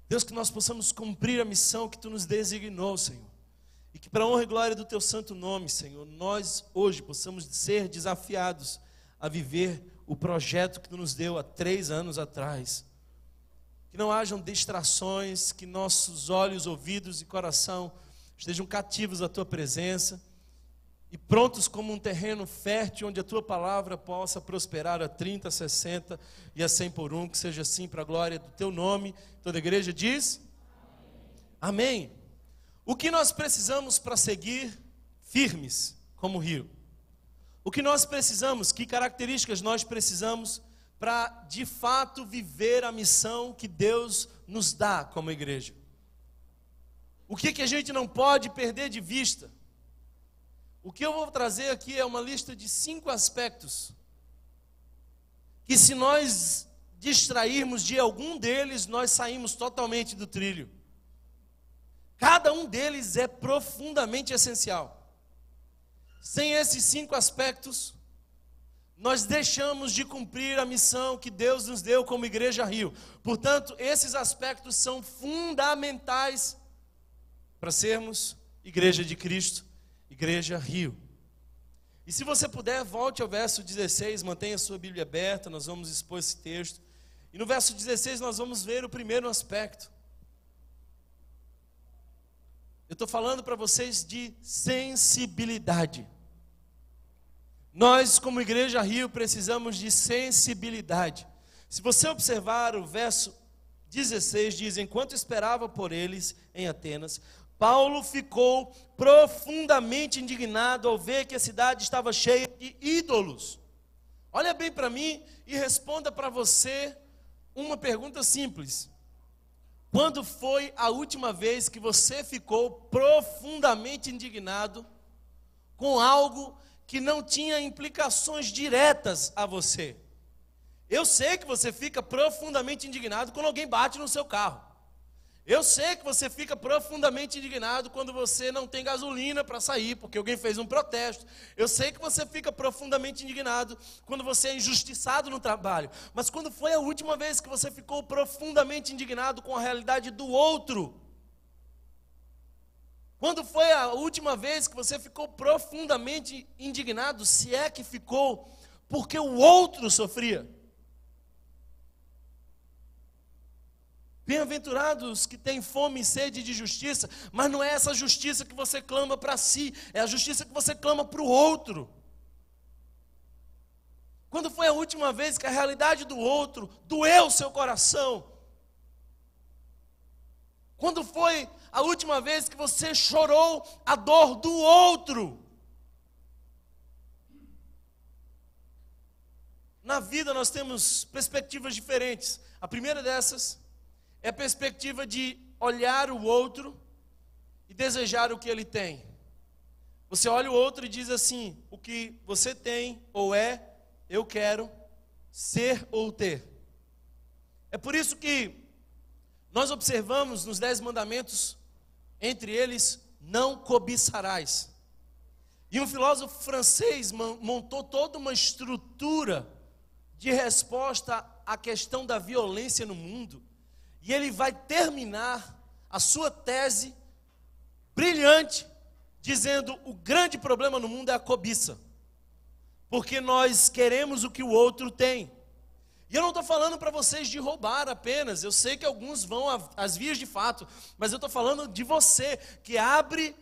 S1: Deus, que nós possamos cumprir a missão que Tu nos designou, Senhor. E que para a honra e glória do Teu santo nome, Senhor, nós hoje possamos ser desafiados a viver o projeto que Tu nos deu há 3 anos atrás. Que não hajam distrações, que nossos olhos, ouvidos e coração estejam cativos à Tua presença e prontos como um terreno fértil onde a Tua palavra possa prosperar a 30, a 60 e a 100 por 1, que seja assim para a glória do Teu nome. Toda a igreja diz? Amém. O que nós precisamos para seguir firmes como rio? O que nós precisamos, que características nós precisamos para de fato viver a missão que Deus nos dá como igreja? O que a gente não pode perder de vista? O que eu vou trazer aqui é uma lista de 5 aspectos que, se nós distrairmos de algum deles, nós saímos totalmente do trilho. Cada um deles é profundamente essencial. Sem esses 5 aspectos, nós deixamos de cumprir a missão que Deus nos deu como Igreja Rio. Portanto, esses aspectos são fundamentais para sermos Igreja de Cristo, Igreja Rio. E se você puder, volte ao verso 16, mantenha a sua Bíblia aberta, nós vamos expor esse texto. E no verso 16 nós vamos ver o primeiro aspecto. Eu estou falando para vocês de sensibilidade. Nós, como Igreja Rio, precisamos de sensibilidade. Se você observar o verso 16, diz: enquanto esperava por eles em Atenas, Paulo ficou profundamente indignado ao ver que a cidade estava cheia de ídolos. Olha bem para mim e responda para você uma pergunta simples. Quando foi a última vez que você ficou profundamente indignado com algo que não tinha implicações diretas a você? Eu sei que você fica profundamente indignado quando alguém bate no seu carro. Eu sei que você fica profundamente indignado quando você não tem gasolina para sair, porque alguém fez um protesto. Eu sei que você fica profundamente indignado quando você é injustiçado no trabalho. Mas quando foi a última vez que você ficou profundamente indignado com a realidade do outro? Quando foi a última vez que você ficou profundamente indignado, se é que ficou, porque o outro sofria? Bem-aventurados que têm fome e sede de justiça, mas não é essa justiça que você clama para si, é a justiça que você clama para o outro. Quando foi a última vez que a realidade do outro doeu o seu coração? Quando foi a última vez que você chorou a dor do outro? Na vida nós temos perspectivas diferentes. A primeira dessas é a perspectiva de olhar o outro e desejar o que ele tem. Você olha o outro e diz assim: o que você tem ou é, eu quero ser ou ter. É por isso que nós observamos nos 10 mandamentos, entre eles, não cobiçarás. E um filósofo francês montou toda uma estrutura de resposta à questão da violência no mundo. E ele vai terminar a sua tese brilhante, dizendo: o grande problema no mundo é a cobiça. Porque nós queremos o que o outro tem. E eu não estou falando para vocês de roubar apenas. Eu sei que alguns vão às vias de fato. Mas eu estou falando de você que abre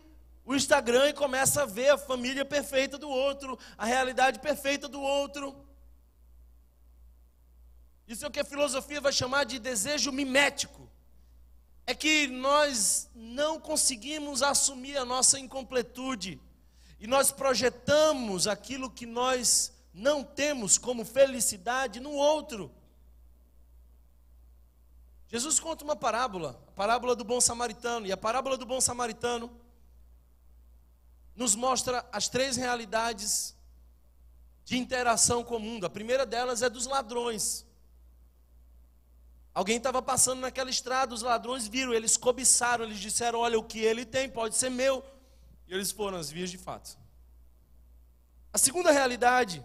S1: o Instagram e começa a ver a família perfeita do outro, a realidade perfeita do outro. Isso é o que a filosofia vai chamar de desejo mimético. É que nós não conseguimos assumir a nossa incompletude. E nós projetamos aquilo que nós não temos como felicidade no outro. Jesus conta uma parábola, a parábola do bom samaritano. E a parábola do bom samaritano nos mostra as 3 realidades de interação com o mundo. A primeira delas é dos ladrões. Alguém estava passando naquela estrada, os ladrões viram, eles cobiçaram, eles disseram, olha, o que ele tem pode ser meu. E eles foram às vias de fato. A segunda realidade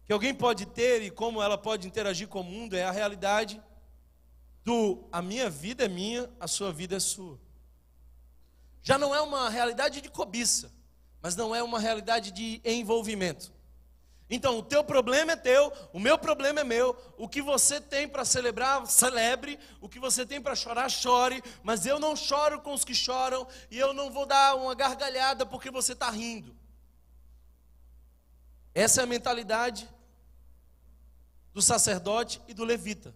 S1: que alguém pode ter e como ela pode interagir com o mundo é a realidade a minha vida é minha, a sua vida é sua. Já não é uma realidade de cobiça, mas não é uma realidade de envolvimento. Então, o teu problema é teu, o meu problema é meu, o que você tem para celebrar, celebre, o que você tem para chorar, chore, mas eu não choro com os que choram, e eu não vou dar uma gargalhada porque você está rindo. Essa é a mentalidade do sacerdote e do levita.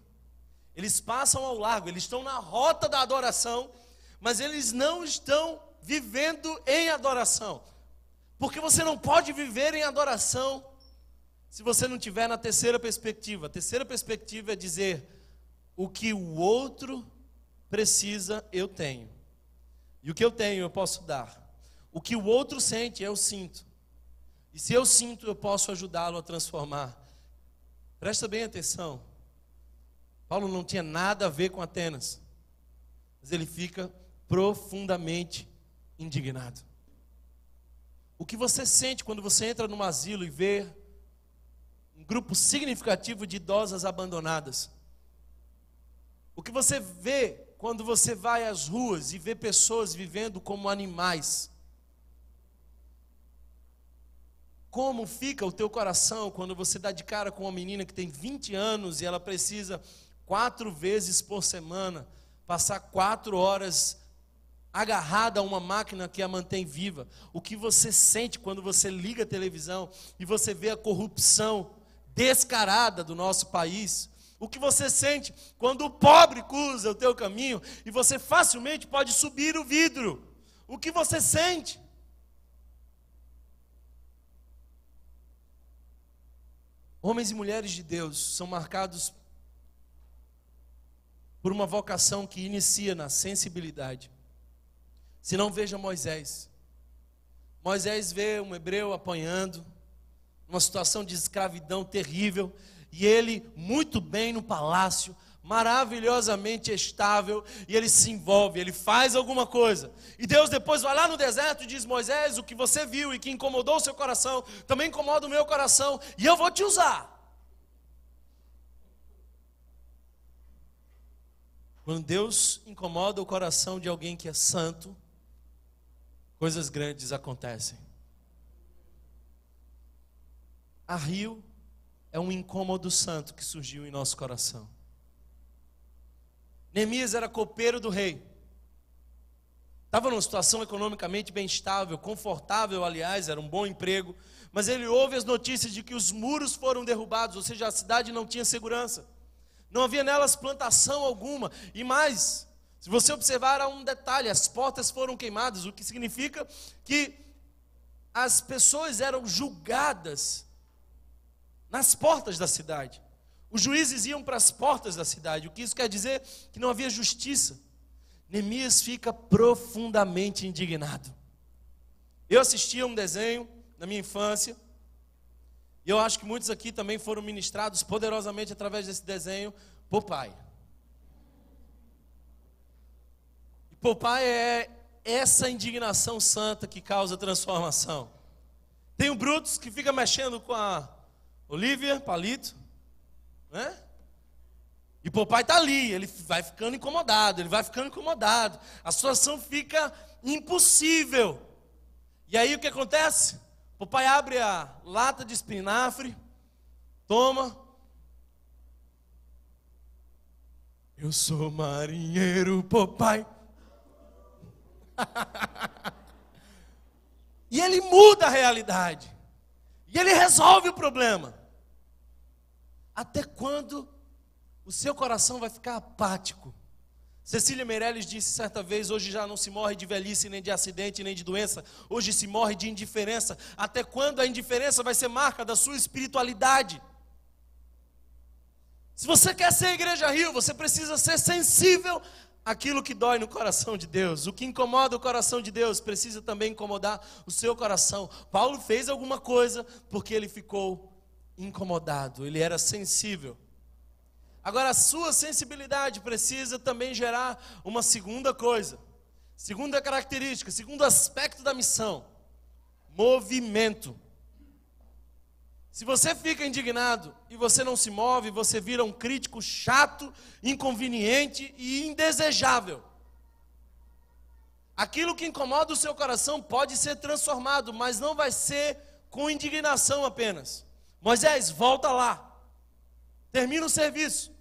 S1: Eles passam ao largo, eles estão na rota da adoração, mas eles não estão vivendo em adoração. Porque você não pode viver em adoração se você não tiver na terceira perspectiva. A terceira perspectiva é dizer, o que o outro precisa, eu tenho. E o que eu tenho, eu posso dar. O que o outro sente, eu sinto. E se eu sinto, eu posso ajudá-lo a transformar. Presta bem atenção. Paulo não tinha nada a ver com Atenas, mas ele fica profundamente indignado. O que você sente quando você entra num asilo e vê um grupo significativo de idosas abandonadas? O que você vê quando você vai às ruas e vê pessoas vivendo como animais? Como fica o teu coração quando você dá de cara com uma menina que tem 20 anos e ela precisa 4 vezes por semana passar 4 horas agarrada a uma máquina que a mantém viva? O que você sente quando você liga a televisão e você vê a corrupção descarada do nosso país? O que você sente quando o pobre cruza o teu caminho e você facilmente pode subir o vidro? O que você sente? Homens e mulheres de Deus são marcados por uma vocação que inicia na sensibilidade. Se não, veja Moisés. Moisés vê um hebreu apanhando, uma situação de escravidão terrível, e ele muito bem no palácio, maravilhosamente estável, e ele se envolve, ele faz alguma coisa. E Deus depois vai lá no deserto e diz, Moisés, o que você viu e que incomodou o seu coração, também incomoda o meu coração, e eu vou te usar. Quando Deus incomoda o coração de alguém que é santo, coisas grandes acontecem. A Rio é um incômodo santo que surgiu em nosso coração. Neemias era copeiro do rei. Estava numa situação economicamente bem estável, confortável, aliás, era um bom emprego. Mas ele ouve as notícias de que os muros foram derrubados, ou seja, a cidade não tinha segurança. Não havia nelas plantação alguma. E mais, se você observar, há um detalhe, as portas foram queimadas, o que significa que as pessoas eram julgadas nas portas da cidade. Os juízes iam para as portas da cidade. O que isso quer dizer? Que não havia justiça. Neemias fica profundamente indignado. Eu assisti a um desenho na minha infância, e eu acho que muitos aqui também foram ministrados poderosamente através desse desenho, Popeye. E Popeye é essa indignação santa que causa transformação. Tem o Brutus que fica mexendo com a Olivia Palito, né? E Popeye está ali, ele vai ficando incomodado, a situação fica impossível. E aí o que acontece? Popeye abre a lata de espinafre, toma. Eu sou marinheiro, Popeye. E ele muda a realidade. E ele resolve o problema. Até quando o seu coração vai ficar apático? Cecília Meirelles disse certa vez, hoje já não se morre de velhice, nem de acidente, nem de doença. Hoje se morre de indiferença. Até quando a indiferença vai ser marca da sua espiritualidade? Se você quer ser Igreja Rio, você precisa ser sensível àquilo que dói no coração de Deus. O que incomoda o coração de Deus precisa também incomodar o seu coração. Paulo fez alguma coisa porque ele ficou incomodado, ele era sensível. Agora, a sua sensibilidade precisa também gerar uma segunda coisa, segunda característica, segundo aspecto da missão: movimento. Se você fica indignado e você não se move, você vira um crítico chato, inconveniente e indesejável. Aquilo que incomoda o seu coração pode ser transformado, mas não vai ser com indignação apenas. Moisés, volta lá. Termina o serviço.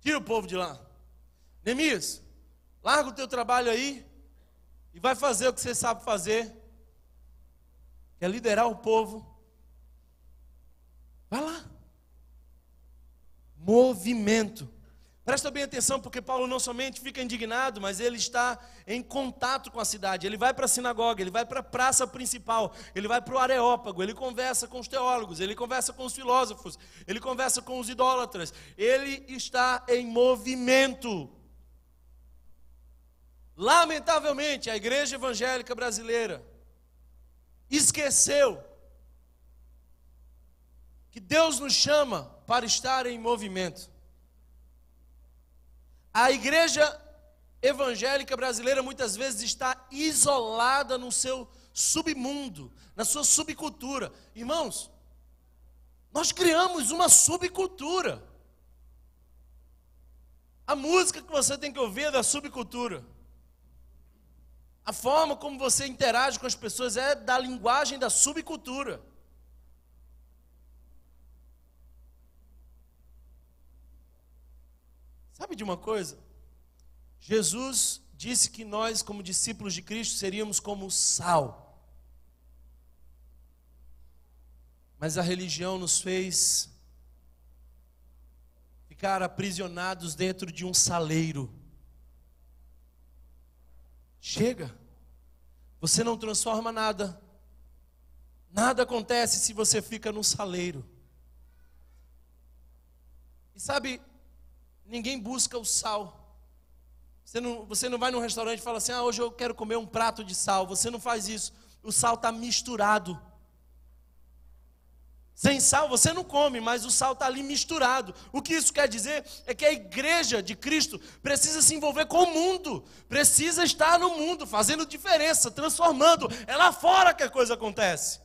S1: Tira o povo de lá. Neemias, larga o teu trabalho aí e vai fazer o que você sabe fazer, que é liderar o povo. Vai lá. Movimento. Presta bem atenção, porque Paulo não somente fica indignado, mas ele está em contato com a cidade. Ele vai para a sinagoga, ele vai para a praça principal, ele vai para o Areópago, ele conversa com os teólogos, ele conversa com os filósofos, ele conversa com os idólatras. Ele está em movimento. Lamentavelmente, a igreja evangélica brasileira esqueceu que Deus nos chama para estar em movimento. A igreja evangélica brasileira muitas vezes está isolada no seu submundo, na sua subcultura. Irmãos, nós criamos uma subcultura. A música que você tem que ouvir é da subcultura. A forma como você interage com as pessoas é da linguagem da subcultura. Sabe de uma coisa? Jesus disse que nós, como discípulos de Cristo, seríamos como sal. Mas a religião nos fez ficar aprisionados dentro de um saleiro. Chega, você não transforma nada. Nada acontece se você fica no saleiro. E sabe, ninguém busca o sal. Você não vai num restaurante e fala assim: hoje eu quero comer um prato de sal. Você não faz isso. O sal está misturado. Sem sal você não come, mas o sal está ali misturado. O que isso quer dizer é que a igreja de Cristo precisa se envolver com o mundo. Precisa estar no mundo, fazendo diferença, transformando. É lá fora que a coisa acontece.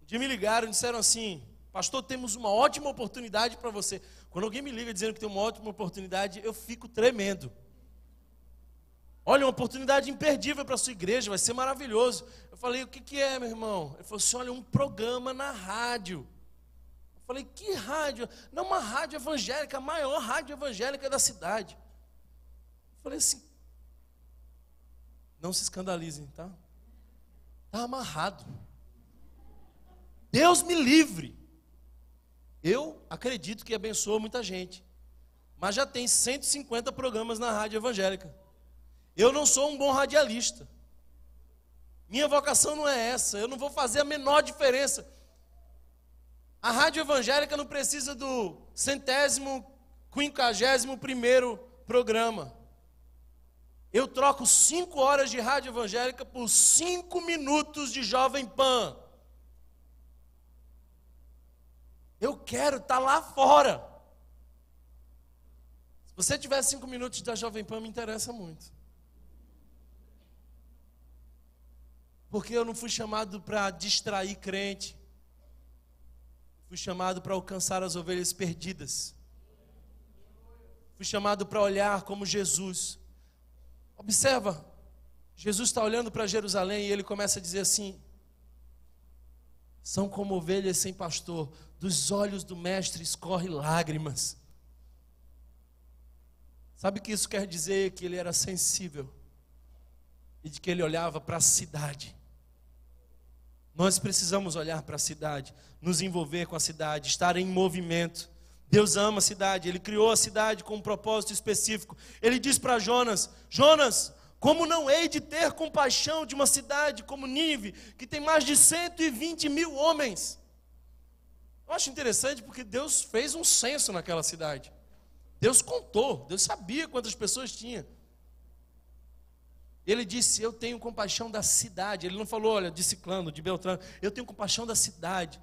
S1: Um dia me ligaram e disseram assim: pastor, temos uma ótima oportunidade para você. Quando alguém me liga dizendo que tem uma ótima oportunidade, eu fico tremendo. Olha, uma oportunidade imperdível para a sua igreja, vai ser maravilhoso. Eu falei: o que é, meu irmão? Ele falou assim: olha, um programa na rádio. Eu falei: que rádio? Não, uma rádio evangélica, a maior rádio evangélica da cidade. Eu falei assim: não se escandalizem, tá? Está amarrado. Deus me livre. Eu acredito que abençoa muita gente, mas já tem 150 programas na rádio evangélica. Eu não sou um bom radialista. Minha vocação não é essa. Eu não vou fazer a menor diferença. A rádio evangélica não precisa do 151º programa. Eu troco 5 horas de rádio evangélica por 5 minutos de Jovem Pan. Eu quero estar lá fora. Se você tiver 5 minutos da Jovem Pan, me interessa muito. Porque eu não fui chamado para distrair crente. Fui chamado para alcançar as ovelhas perdidas. Fui chamado para olhar como Jesus. Observa, Jesus está olhando para Jerusalém e ele começa a dizer assim: são como ovelhas sem pastor, dos olhos do mestre escorrem lágrimas. Sabe o que isso quer dizer? Que ele era sensível e de que ele olhava para a cidade. Nós precisamos olhar para a cidade, nos envolver com a cidade, estar em movimento. Deus ama a cidade, Ele criou a cidade com um propósito específico. Ele diz para Jonas: Jonas, como não hei de ter compaixão de uma cidade como Nínive, que tem mais de 120 mil homens? Eu acho interessante porque Deus fez um censo naquela cidade. Deus contou, Deus sabia quantas pessoas tinha. Ele disse: eu tenho compaixão da cidade. Ele não falou: olha, de Ciclano, de Beltrano. Eu tenho compaixão da cidade.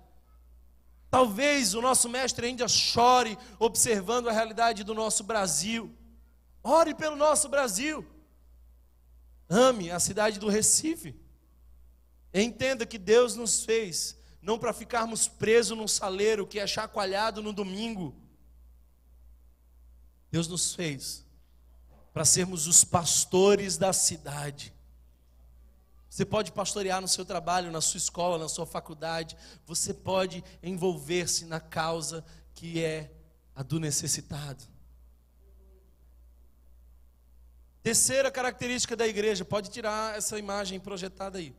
S1: Talvez o nosso mestre ainda chore observando a realidade do nosso Brasil. Ore pelo nosso Brasil. Ame a cidade do Recife. Entenda que Deus nos fez não para ficarmos presos num saleiro que é chacoalhado no domingo. Deus nos fez para sermos os pastores da cidade. Você pode pastorear no seu trabalho, na sua escola, na sua faculdade. Você pode envolver-se na causa que é a do necessitado. Terceira característica da igreja. Pode tirar essa imagem projetada aí.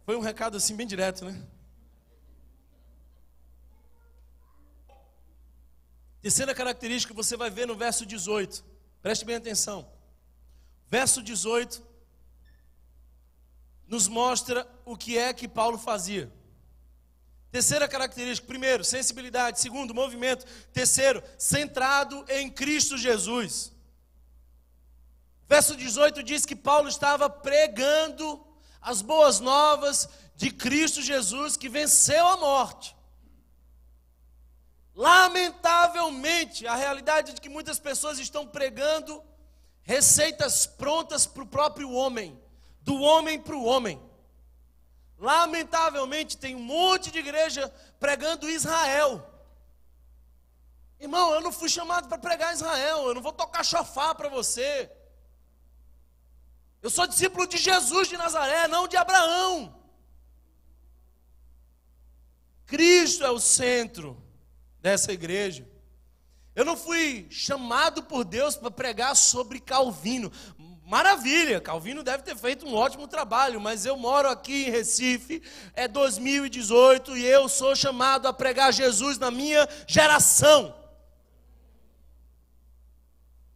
S1: Foi um recado assim bem direto, né? Terceira característica você vai ver no verso 18. Preste bem atenção. Verso 18 nos mostra o que é que Paulo fazia. Terceira característica: primeiro, sensibilidade. Segundo, movimento. Terceiro, centrado em Cristo Jesus. Verso 18 diz que Paulo estava pregando as boas novas de Cristo Jesus, que venceu a morte. Lamentavelmente, a realidade é de que muitas pessoas estão pregando receitas prontas para o próprio homem, do homem para o homem. Lamentavelmente, tem um monte de igreja pregando Israel. Irmão, eu não fui chamado para pregar Israel, eu não vou tocar chofar para você. Eu sou discípulo de Jesus de Nazaré, não de Abraão. Cristo é o centro dessa igreja. Eu não fui chamado por Deus para pregar sobre Calvino. Maravilha, Calvino deve ter feito um ótimo trabalho, mas eu moro aqui em Recife, é 2018 e eu sou chamado a pregar Jesus na minha geração.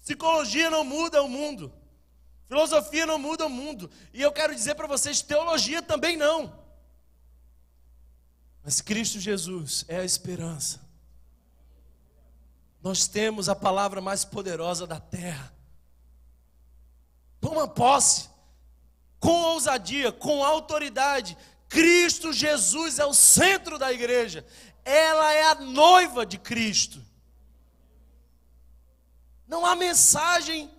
S1: Psicologia não muda o mundo, filosofia não muda o mundo, e eu quero dizer para vocês, teologia também não. Mas Cristo Jesus é a esperança. Nós temos a palavra mais poderosa da terra. Toma posse, com ousadia, com autoridade. Cristo Jesus é o centro da igreja. Ela é a noiva de Cristo. Não há mensagem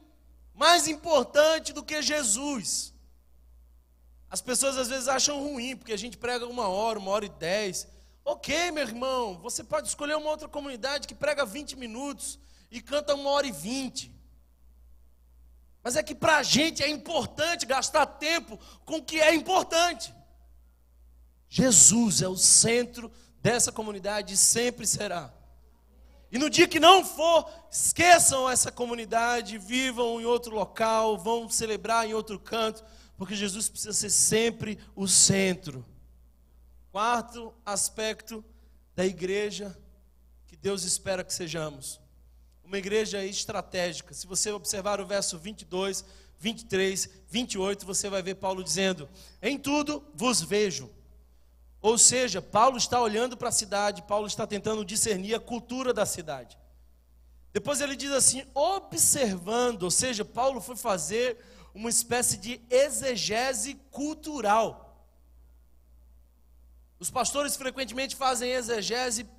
S1: mais importante do que Jesus. As pessoas às vezes acham ruim, porque a gente prega 1h e 10. Ok, meu irmão, você pode escolher uma outra comunidade que prega 20 minutos e canta 1h20. Mas é que para a gente é importante gastar tempo com o que é importante. Jesus é o centro dessa comunidade e sempre será. E no dia que não for, esqueçam essa comunidade, vivam em outro local, vão celebrar em outro canto, porque Jesus precisa ser sempre o centro. Quarto aspecto da igreja que Deus espera que sejamos. Uma igreja estratégica. Se você observar o verso 22, 23, 28, você vai ver Paulo dizendo: em tudo vos vejo. Ou seja, Paulo está olhando para a cidade, Paulo está tentando discernir a cultura da cidade. Depois ele diz assim, observando, ou seja, Paulo foi fazer uma espécie de exegese cultural. Os pastores frequentemente fazem exegese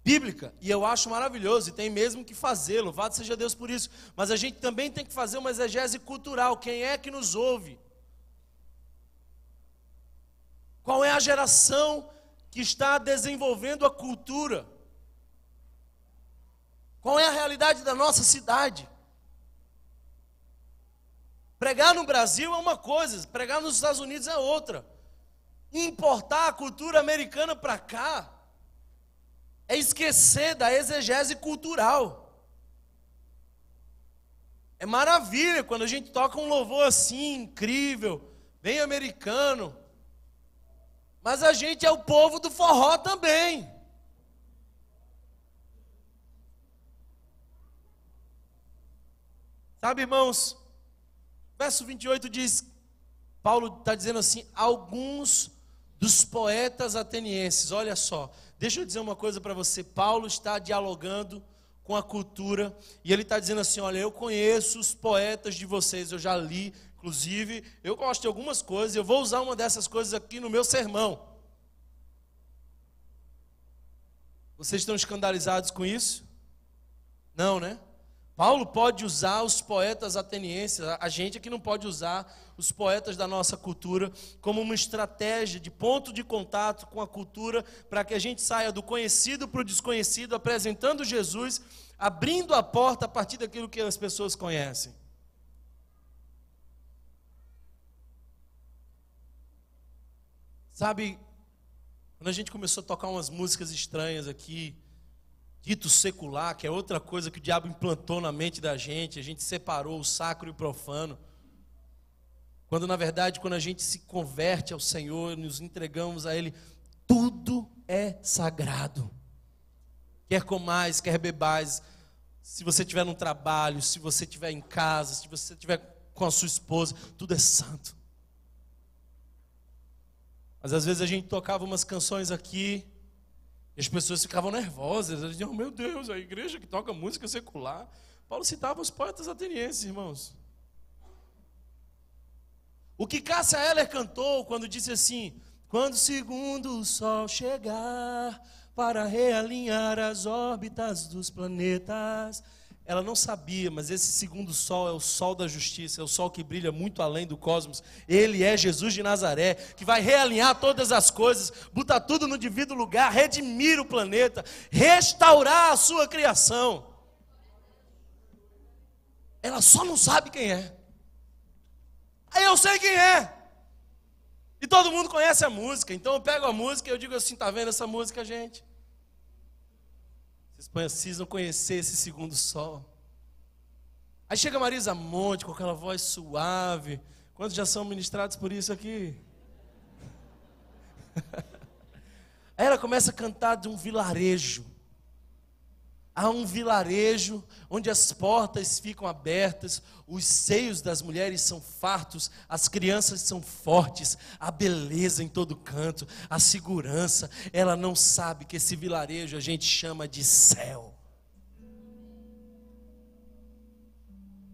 S1: bíblica, e eu acho maravilhoso, e tem mesmo que fazer, louvado seja Deus por isso. Mas a gente também tem que fazer uma exegese cultural. Quem é que nos ouve? Qual é a geração que está desenvolvendo a cultura? Qual é a realidade da nossa cidade? Pregar no Brasil é uma coisa, pregar nos Estados Unidos é outra. Importar a cultura americana para cá é esquecer da exegese cultural. É maravilha quando a gente toca um louvor assim, incrível, bem americano. Mas a gente é o povo do forró também. Sabe, irmãos, verso 28 diz, Paulo está dizendo assim, alguns dos poetas atenienses, olha só, deixa eu dizer uma coisa para você, Paulo está dialogando com a cultura, e ele está dizendo assim, olha, eu conheço os poetas de vocês, eu já li, inclusive, eu gosto de algumas coisas, eu vou usar uma dessas coisas aqui no meu sermão. Vocês estão escandalizados com isso? Não, né? Paulo pode usar os poetas atenienses, a gente aqui não pode usar os poetas da nossa cultura como uma estratégia de ponto de contato com a cultura para que a gente saia do conhecido para o desconhecido, apresentando Jesus, abrindo a porta a partir daquilo que as pessoas conhecem. Sabe, quando a gente começou a tocar umas músicas estranhas aqui, dito secular, que é outra coisa que o diabo implantou na mente da gente, a gente separou o sacro e o profano. Quando na verdade, quando a gente se converte ao Senhor, nos entregamos a Ele, tudo é sagrado. Quer comais, quer bebais, se você estiver no trabalho, se você estiver em casa, se você estiver com a sua esposa, tudo é santo. Mas às vezes a gente tocava umas canções aqui, e as pessoas ficavam nervosas, elas diziam, oh, meu Deus, a igreja que toca música secular. Paulo citava os poetas atenienses, irmãos. O que Cássia Eller cantou quando disse assim, quando o segundo sol chegar para realinhar as órbitas dos planetas. Ela não sabia, mas esse segundo sol é o sol da justiça, é o sol que brilha muito além do cosmos. Ele é Jesus de Nazaré, que vai realinhar todas as coisas, botar tudo no devido lugar, redimir o planeta, restaurar a sua criação. Ela só não sabe quem é. Aí eu sei quem é. E todo mundo conhece a música, então eu pego a música e eu digo assim, tá vendo essa música, gente? Vocês precisam conhecer esse segundo sol. Aí chega Marisa Monte com aquela voz suave. Quantos já são ministrados por isso aqui? Aí ela começa a cantar de um vilarejo. Há um vilarejo onde as portas ficam abertas, os seios das mulheres são fartos, as crianças são fortes, a beleza em todo canto, a segurança. Ela não sabe que esse vilarejo a gente chama de céu.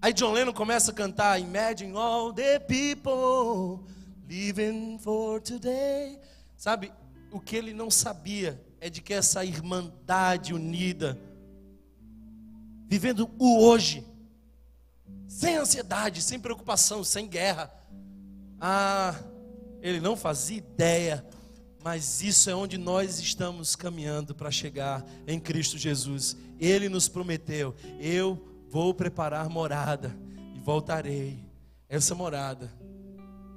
S1: Aí John Lennon começa a cantar, Imagine all the people living for today. Sabe, o que ele não sabia é de que essa irmandade unida, vivendo o hoje, sem ansiedade, sem preocupação, sem guerra. Ele não fazia ideia, mas isso é onde nós estamos caminhando para chegar em Cristo Jesus. Ele nos prometeu, eu vou preparar morada e voltarei. Essa morada,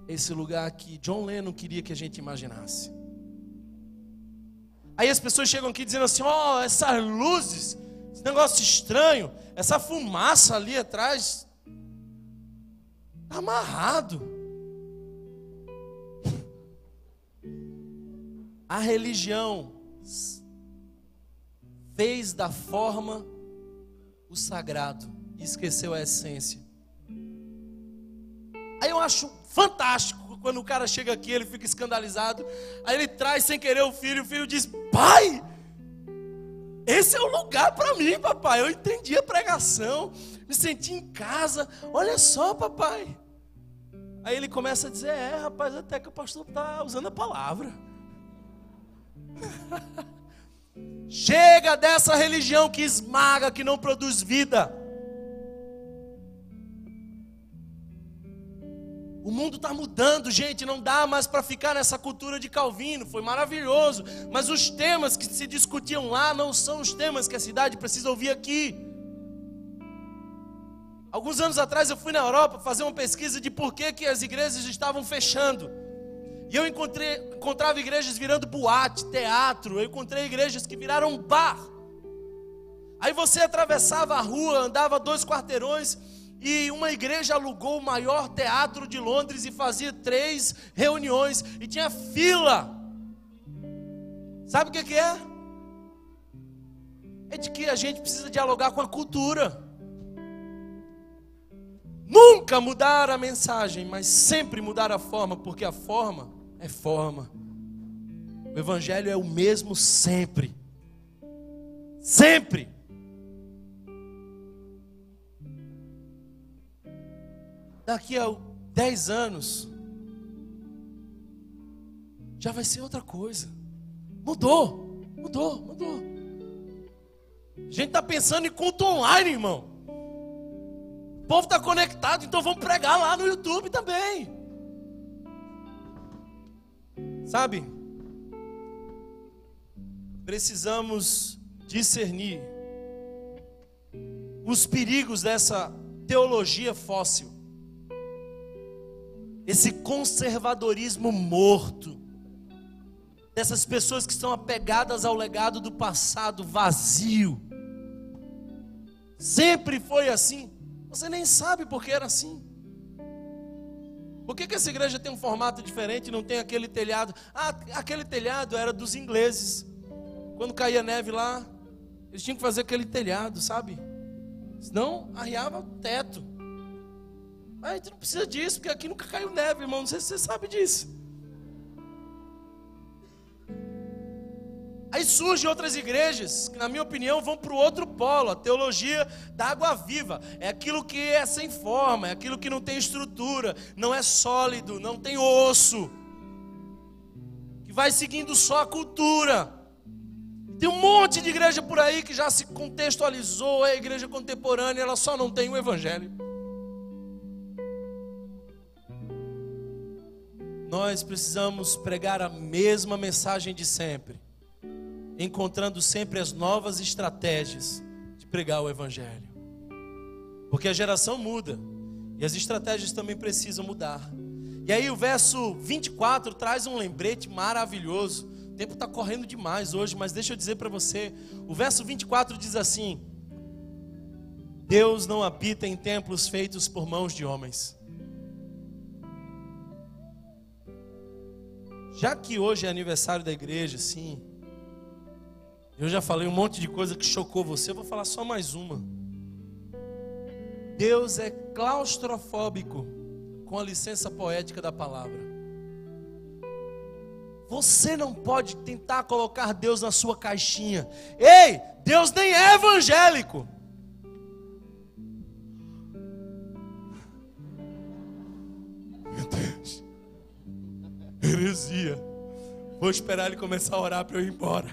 S1: esse lugar que John Lennon queria que a gente imaginasse. Aí as pessoas chegam aqui dizendo assim, ó, essas luzes, esse negócio estranho, essa fumaça ali atrás, está amarrado. A religião fez da forma o sagrado e esqueceu a essência. Aí eu acho fantástico quando o cara chega aqui, ele fica escandalizado, aí ele traz sem querer o filho diz, pai, esse é o lugar para mim, papai. Eu entendi a pregação, me senti em casa. Olha só, papai. Aí ele começa a dizer, rapaz, até que o pastor está usando a palavra. Chega dessa religião que esmaga, que não produz vida. O mundo está mudando, gente, não dá mais para ficar nessa cultura de Calvino, foi maravilhoso, mas os temas que se discutiam lá não são os temas que a cidade precisa ouvir aqui. Alguns anos atrás eu fui na Europa fazer uma pesquisa de por que as igrejas estavam fechando, e eu encontrava igrejas virando boate, teatro, eu encontrei igrejas que viraram bar. Aí você atravessava a rua, andava 2 quarteirões, e uma igreja alugou o maior teatro de Londres e fazia 3 reuniões e tinha fila. Sabe o que é? É de que a gente precisa dialogar com a cultura. Nunca mudar a mensagem, mas sempre mudar a forma, porque a forma é forma. O evangelho é o mesmo sempre. Sempre. Daqui a 10 anos, já vai ser outra coisa. Mudou. A gente está pensando em culto online, irmão. O povo está conectado, então vamos pregar lá no YouTube também. Sabe? Precisamos discernir os perigos dessa teologia fóssil. Esse conservadorismo morto. Dessas pessoas que estão apegadas ao legado do passado vazio. Sempre foi assim. Você nem sabe por que era assim. Por que essa igreja tem um formato diferente e não tem aquele telhado? Ah, aquele telhado era dos ingleses. Quando caía neve lá, eles tinham que fazer aquele telhado, sabe? Senão arriava o teto. Mas a gente não precisa disso, porque aqui nunca caiu neve, irmão. Não sei se você sabe disso. Aí surgem outras igrejas que, na minha opinião, vão para o outro polo. A teologia da água viva. É aquilo que é sem forma, é aquilo que não tem estrutura, não é sólido, não tem osso. Que vai seguindo só a cultura. Tem um monte de igreja por aí que já se contextualizou, é a igreja contemporânea, ela só não tem o evangelho. Nós precisamos pregar a mesma mensagem de sempre, encontrando sempre as novas estratégias de pregar o evangelho. Porque a geração muda e as estratégias também precisam mudar. E aí o verso 24 traz um lembrete maravilhoso. O tempo está correndo demais hoje, mas deixa eu dizer para você. O verso 24 diz assim: Deus não habita em templos feitos por mãos de homens. Já que hoje é aniversário da igreja, sim, eu já falei um monte de coisa que chocou você, eu vou falar só mais uma. Deus é claustrofóbico, com a licença poética da palavra. Você não pode tentar colocar Deus na sua caixinha. Ei, Deus nem é evangélico. Meu Deus, heresia. Vou esperar ele começar a orar para eu ir embora.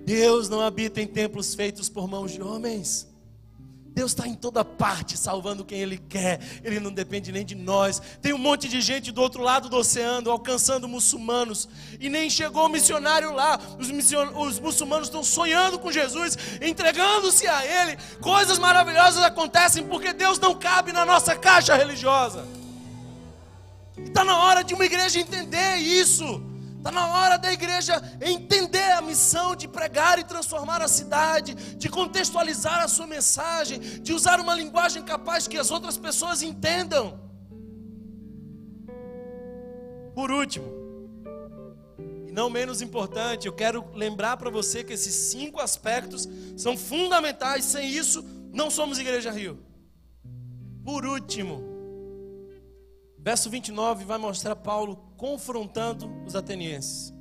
S1: Deus não habita em templos feitos por mãos de homens. Deus está em toda parte, salvando quem Ele quer. Ele não depende nem de nós. Tem um monte de gente do outro lado do oceano, alcançando muçulmanos, e nem chegou o missionário lá. Os muçulmanos estão sonhando com Jesus, entregando-se a Ele. Coisas maravilhosas acontecem, porque Deus não cabe na nossa caixa religiosa. Está na hora de uma igreja entender isso. Está na hora da igreja entender a missão de pregar e transformar a cidade, de contextualizar a sua mensagem, de usar uma linguagem capaz que as outras pessoas entendam. Por último, e não menos importante, eu quero lembrar para você que esses 5 aspectos são fundamentais. Sem isso, não somos Igreja Rio. Por último, verso 29 vai mostrar Paulo confrontando os atenienses.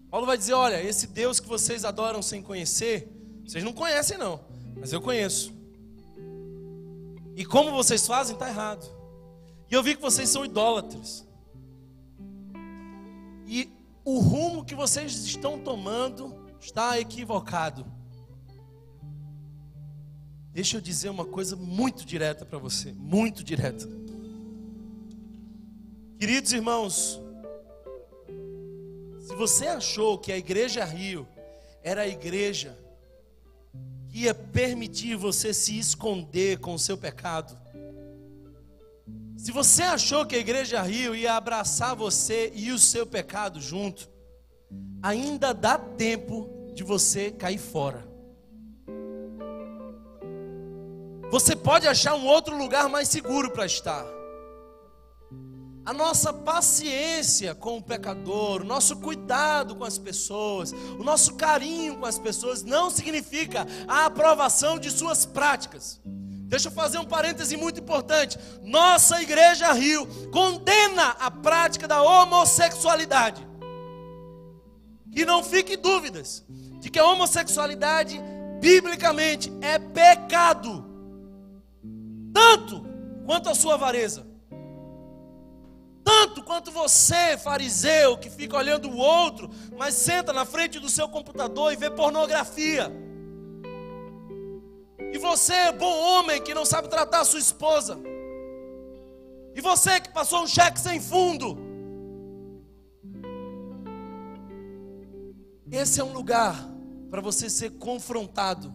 S1: Paulo vai dizer: olha, esse Deus que vocês adoram sem conhecer, vocês não conhecem não, mas eu conheço. E como vocês fazem, está errado. E eu vi que vocês são idólatras. E o rumo que vocês estão tomando está equivocado. Deixa eu dizer uma coisa muito direta para você, muito direta. Queridos irmãos, se você achou que a Igreja Rio era a igreja que ia permitir você se esconder com o seu pecado, se você achou que a Igreja Rio ia abraçar você e o seu pecado junto, ainda dá tempo de você cair fora. Você pode achar um outro lugar mais seguro para estar. A nossa paciência com o pecador, o nosso cuidado com as pessoas, o nosso carinho com as pessoas não significa a aprovação de suas práticas. Deixa eu fazer um parêntese muito importante. Nossa Igreja Rio condena a prática da homossexualidade. Que não fique dúvidas de que a homossexualidade, biblicamente, é pecado, tanto quanto a sua avareza, tanto quanto você, fariseu, que fica olhando o outro, mas senta na frente do seu computador e vê pornografia. E você, bom homem, que não sabe tratar a sua esposa. E você que passou um cheque sem fundo. Esse é um lugar para você ser confrontado.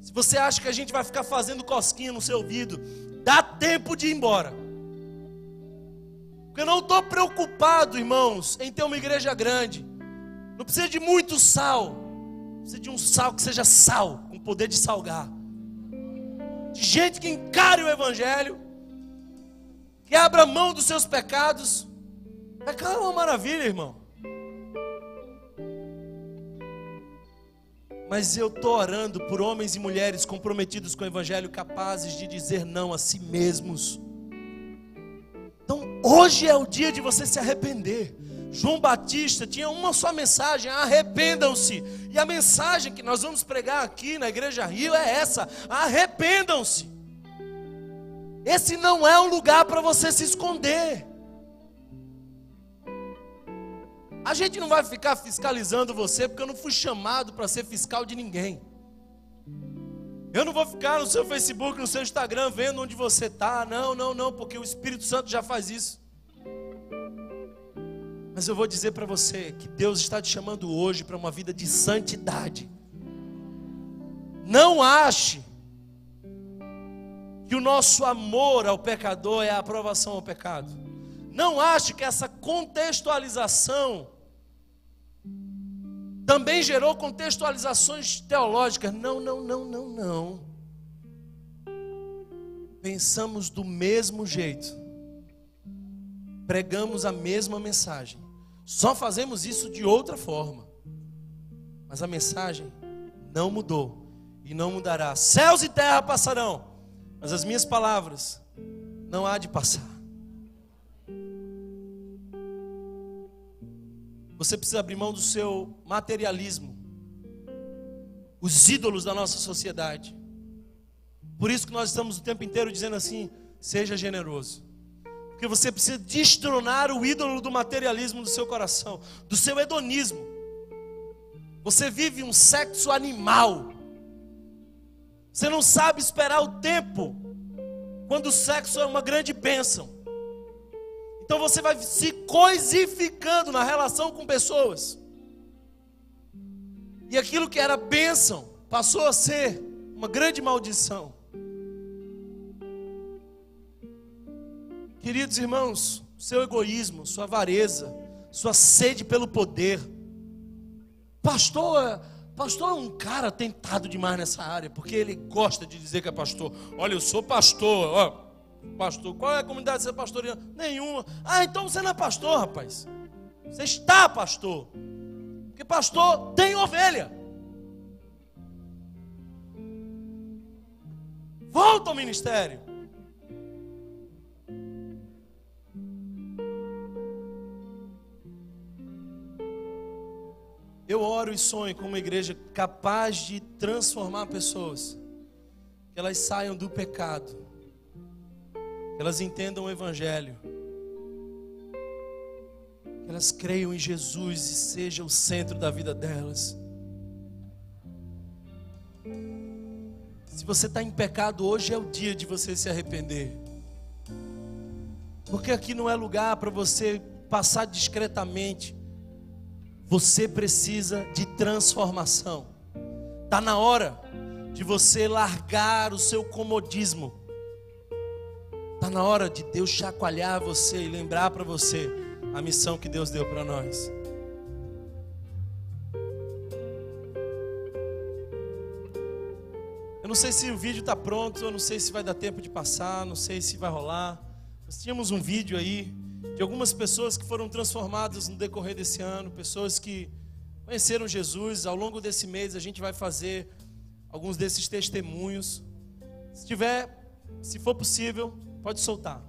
S1: Se você acha que a gente vai ficar fazendo cosquinha no seu ouvido, dá tempo de ir embora. Porque eu não estou preocupado, irmãos, em ter uma igreja grande. Não precisa de muito sal. Precisa de um sal que seja sal, com poder de salgar. De gente que encare o evangelho, que abra mão dos seus pecados. É uma maravilha, irmão. Mas eu estou orando por homens e mulheres comprometidos com o evangelho, capazes de dizer não a si mesmos. Então hoje é o dia de você se arrepender. João Batista tinha uma só mensagem: arrependam-se. E a mensagem que nós vamos pregar aqui na Igreja Rio é essa: arrependam-se. Esse não é um lugar para você se esconder. A gente não vai ficar fiscalizando você, porque eu não fui chamado para ser fiscal de ninguém. Eu não vou ficar no seu Facebook, no seu Instagram, vendo onde você está. Não, porque o Espírito Santo já faz isso. Mas eu vou dizer para você que Deus está te chamando hoje para uma vida de santidade. Não ache que o nosso amor ao pecador é a aprovação ao pecado. Não ache que essa contextualização também gerou contextualizações teológicas. Não. Pensamos do mesmo jeito. Pregamos a mesma mensagem. Só fazemos isso de outra forma. Mas a mensagem não mudou e não mudará. Céus e terra passarão, mas as minhas palavras não há de passar. Você precisa abrir mão do seu materialismo, os ídolos da nossa sociedade. Por isso que nós estamos o tempo inteiro dizendo assim: seja generoso. Porque você precisa destronar o ídolo do materialismo do seu coração, do seu hedonismo. Você vive um sexo animal. Você não sabe esperar o tempo, quando o sexo é uma grande bênção. Então você vai se coisificando na relação com pessoas. E aquilo que era bênção passou a ser uma grande maldição. Queridos irmãos, seu egoísmo, sua avareza, sua sede pelo poder. Pastor é um cara tentado demais nessa área, porque ele gosta de dizer que é pastor. Olha, eu sou pastor, ó. Pastor, qual é a comunidade que você pastoreia? Nenhuma. Então você não é pastor, rapaz. Você está pastor. Porque pastor tem ovelha. Volta ao ministério. Eu oro e sonho com uma igreja capaz de transformar pessoas. Que elas saiam do pecado. Que elas entendam o evangelho. Que elas creiam em Jesus e seja o centro da vida delas. Se você está em pecado, hoje é o dia de você se arrepender. Porque aqui não é lugar para você passar discretamente. Você precisa de transformação. Está na hora de você largar o seu comodismo. Está na hora de Deus chacoalhar você e lembrar para você a missão que Deus deu para nós. Eu não sei se o vídeo está pronto, eu não sei se vai dar tempo de passar, não sei se vai rolar. Nós tínhamos um vídeo aí de algumas pessoas que foram transformadas no decorrer desse ano, pessoas que conheceram Jesus. Ao longo desse mês a gente vai fazer alguns desses testemunhos. Se for possível, pode soltar.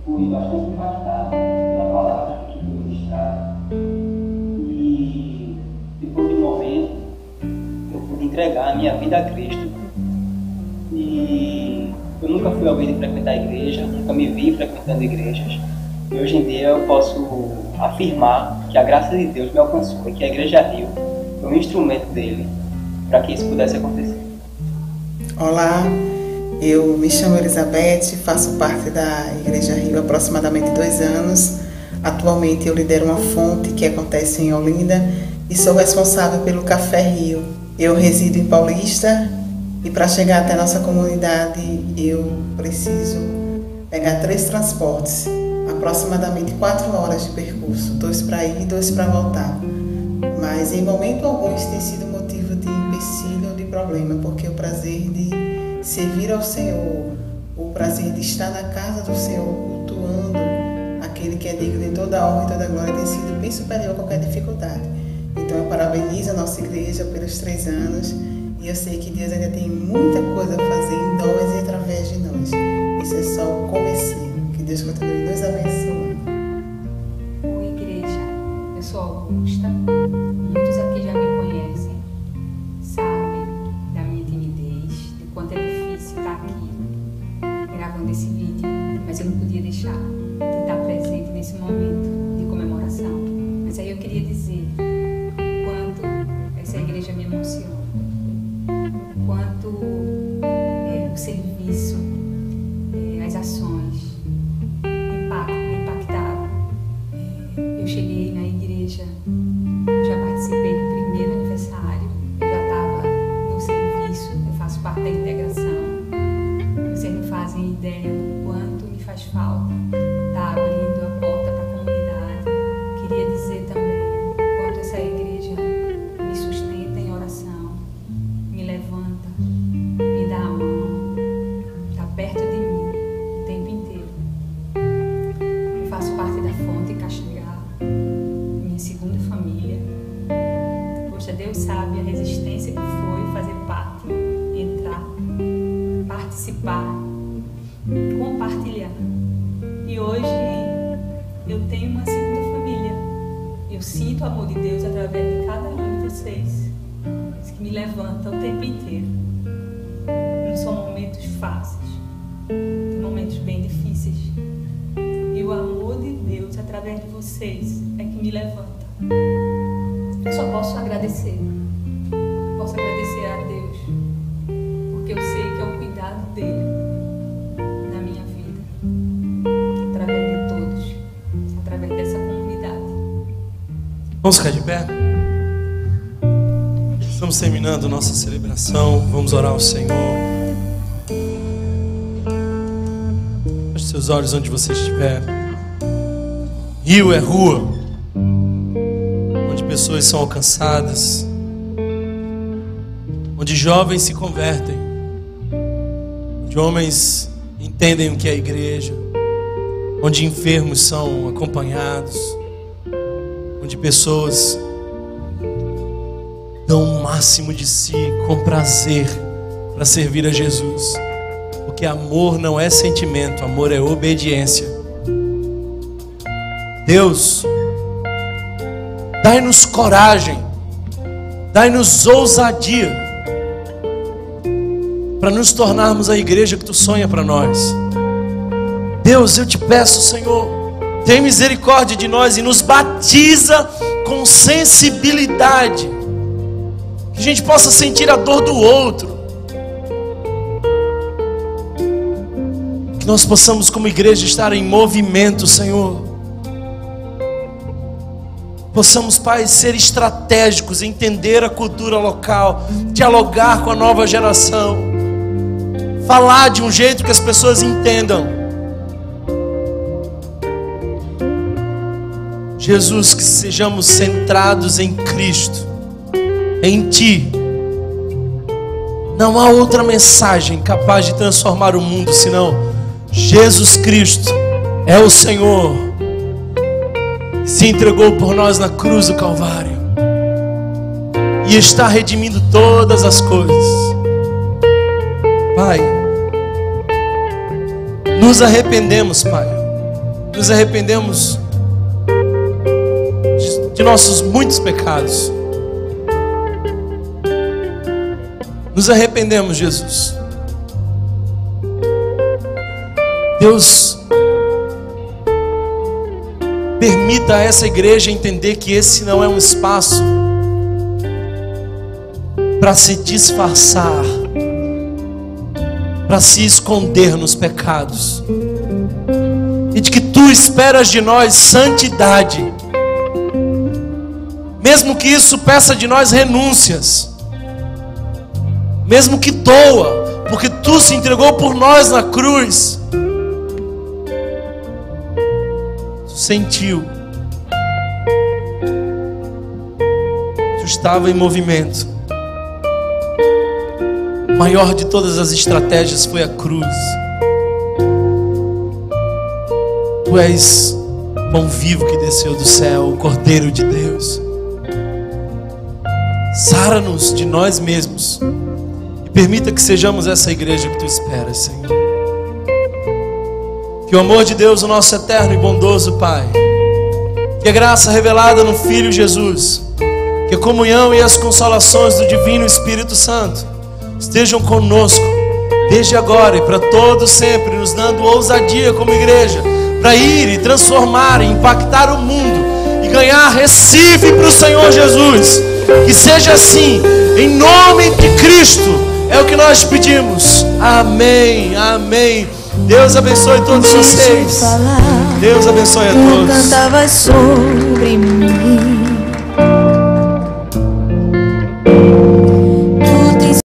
S2: fui bastante impactado pela palavra que foi ministrada. E depois de um momento, eu pude entregar a minha vida a Cristo. E eu nunca fui alguém de frequentar a igreja, nunca me vi frequentando igrejas. E hoje em dia eu posso afirmar que a graça de Deus me alcançou e que a Igreja Rio foi um instrumento dele para que isso pudesse acontecer.
S3: Olá, eu me chamo Elizabeth, faço parte da Igreja Rio há aproximadamente 2 anos. Atualmente eu lidero uma fonte que acontece em Olinda e sou responsável pelo Café Rio. Eu resido em Paulista e para chegar até a nossa comunidade eu preciso pegar 3 transportes, aproximadamente 4 horas de percurso, 2 para ir e 2 para voltar. Mas em momento algum isso tem sido motivo de empecilho ou de problema, porque o prazer de servir ao Senhor, o prazer de estar na casa do Senhor, cultuando aquele que é digno de toda a honra e toda a glória, tem sido bem superior a qualquer dificuldade. Então eu parabenizo a nossa igreja pelos 3 anos e eu sei que Deus ainda tem muita coisa a fazer em nós e através de nós. Isso é só o comecinho. Que Deus continue nos abençoando.
S4: Oi, igreja. Eu sou Augusta. Muitos aqui já me conhecem, sabem da minha timidez, do quanto é difícil estar aqui gravando esse vídeo, mas eu não podia deixar de estar presente nesse momento de comemoração. Mas aí eu queria dizer o quanto essa igreja me emociona, o quanto o serviço, as ações me impactaram. Eu cheguei na igreja, já participei do primeiro aniversário, eu já estava no serviço, eu faço parte da integração. Vocês não fazem ideia do quanto me faz falta estar abrindo a porta para a comunidade. Queria dizer também o quanto essa igreja me sustenta em oração, me levanta, me dá a mão, está perto de mim o tempo inteiro. Eu faço parte da Fonte Caxangá, minha segunda família. Poxa, Deus sabe a resistência que foi fazer parte, entrar, participar, compartilhar. E hoje eu tenho uma segunda família. Eu sinto o amor de Deus através de cada um de vocês, que me levanta o tempo inteiro. Não são momentos fáceis, tem momentos bem difíceis. E o amor de Deus através de vocês é que me levanta. Eu só posso agradecer. Posso agradecer a Deus, porque eu sei que é o cuidado dele na minha vida, através de todos, através dessa comunidade.
S1: Vamos ficar de pé? Estamos terminando nossa celebração. Vamos orar ao Senhor. Feche seus olhos onde você estiver. Rio é rua onde pessoas são alcançadas, onde jovens se convertem, onde homens entendem o que é a igreja, onde enfermos são acompanhados, onde pessoas dão o máximo de si com prazer para servir a Jesus, porque amor não é sentimento, amor é obediência. Deus, dai-nos coragem, dai-nos ousadia para nos tornarmos a igreja que tu sonha para nós. Deus, eu te peço, Senhor, tem misericórdia de nós e nos batiza com sensibilidade, que a gente possa sentir a dor do outro, que nós possamos como igreja estar em movimento, Senhor. Possamos, Pai, ser estratégicos, entender a cultura local, dialogar com a nova geração, falar de um jeito que as pessoas entendam. Jesus, que sejamos centrados em Cristo, em Ti. Não há outra mensagem capaz de transformar o mundo senão Jesus Cristo é o Senhor. Se entregou por nós na cruz do Calvário e está redimindo todas as coisas. Pai, nos arrependemos, Pai, nos arrependemos de nossos muitos pecados. Nos arrependemos, Jesus. Deus, permita a essa igreja entender que esse não é um espaço para se disfarçar, para se esconder nos pecados, e de que Tu esperas de nós santidade, mesmo que isso peça de nós renúncias, mesmo que doa, porque Tu se entregou por nós na cruz. Tu sentiu, Tu estava em movimento. A maior de todas as estratégias foi a cruz. Tu és pão vivo que desceu do céu, o Cordeiro de Deus. Sara-nos de nós mesmos e permita que sejamos essa igreja que Tu esperas, Senhor. Que o amor de Deus, o nosso eterno e bondoso Pai, que a graça revelada no Filho Jesus, que a comunhão e as consolações do Divino Espírito Santo estejam conosco desde agora e para todos sempre, nos dando ousadia como igreja para ir e transformar e impactar o mundo e ganhar Recife para o Senhor Jesus. Que seja assim, em nome de Cristo, é o que nós pedimos. Amém, amém. Deus abençoe todos vocês. Deus abençoe a todos.
S5: Cantavas sobre mim.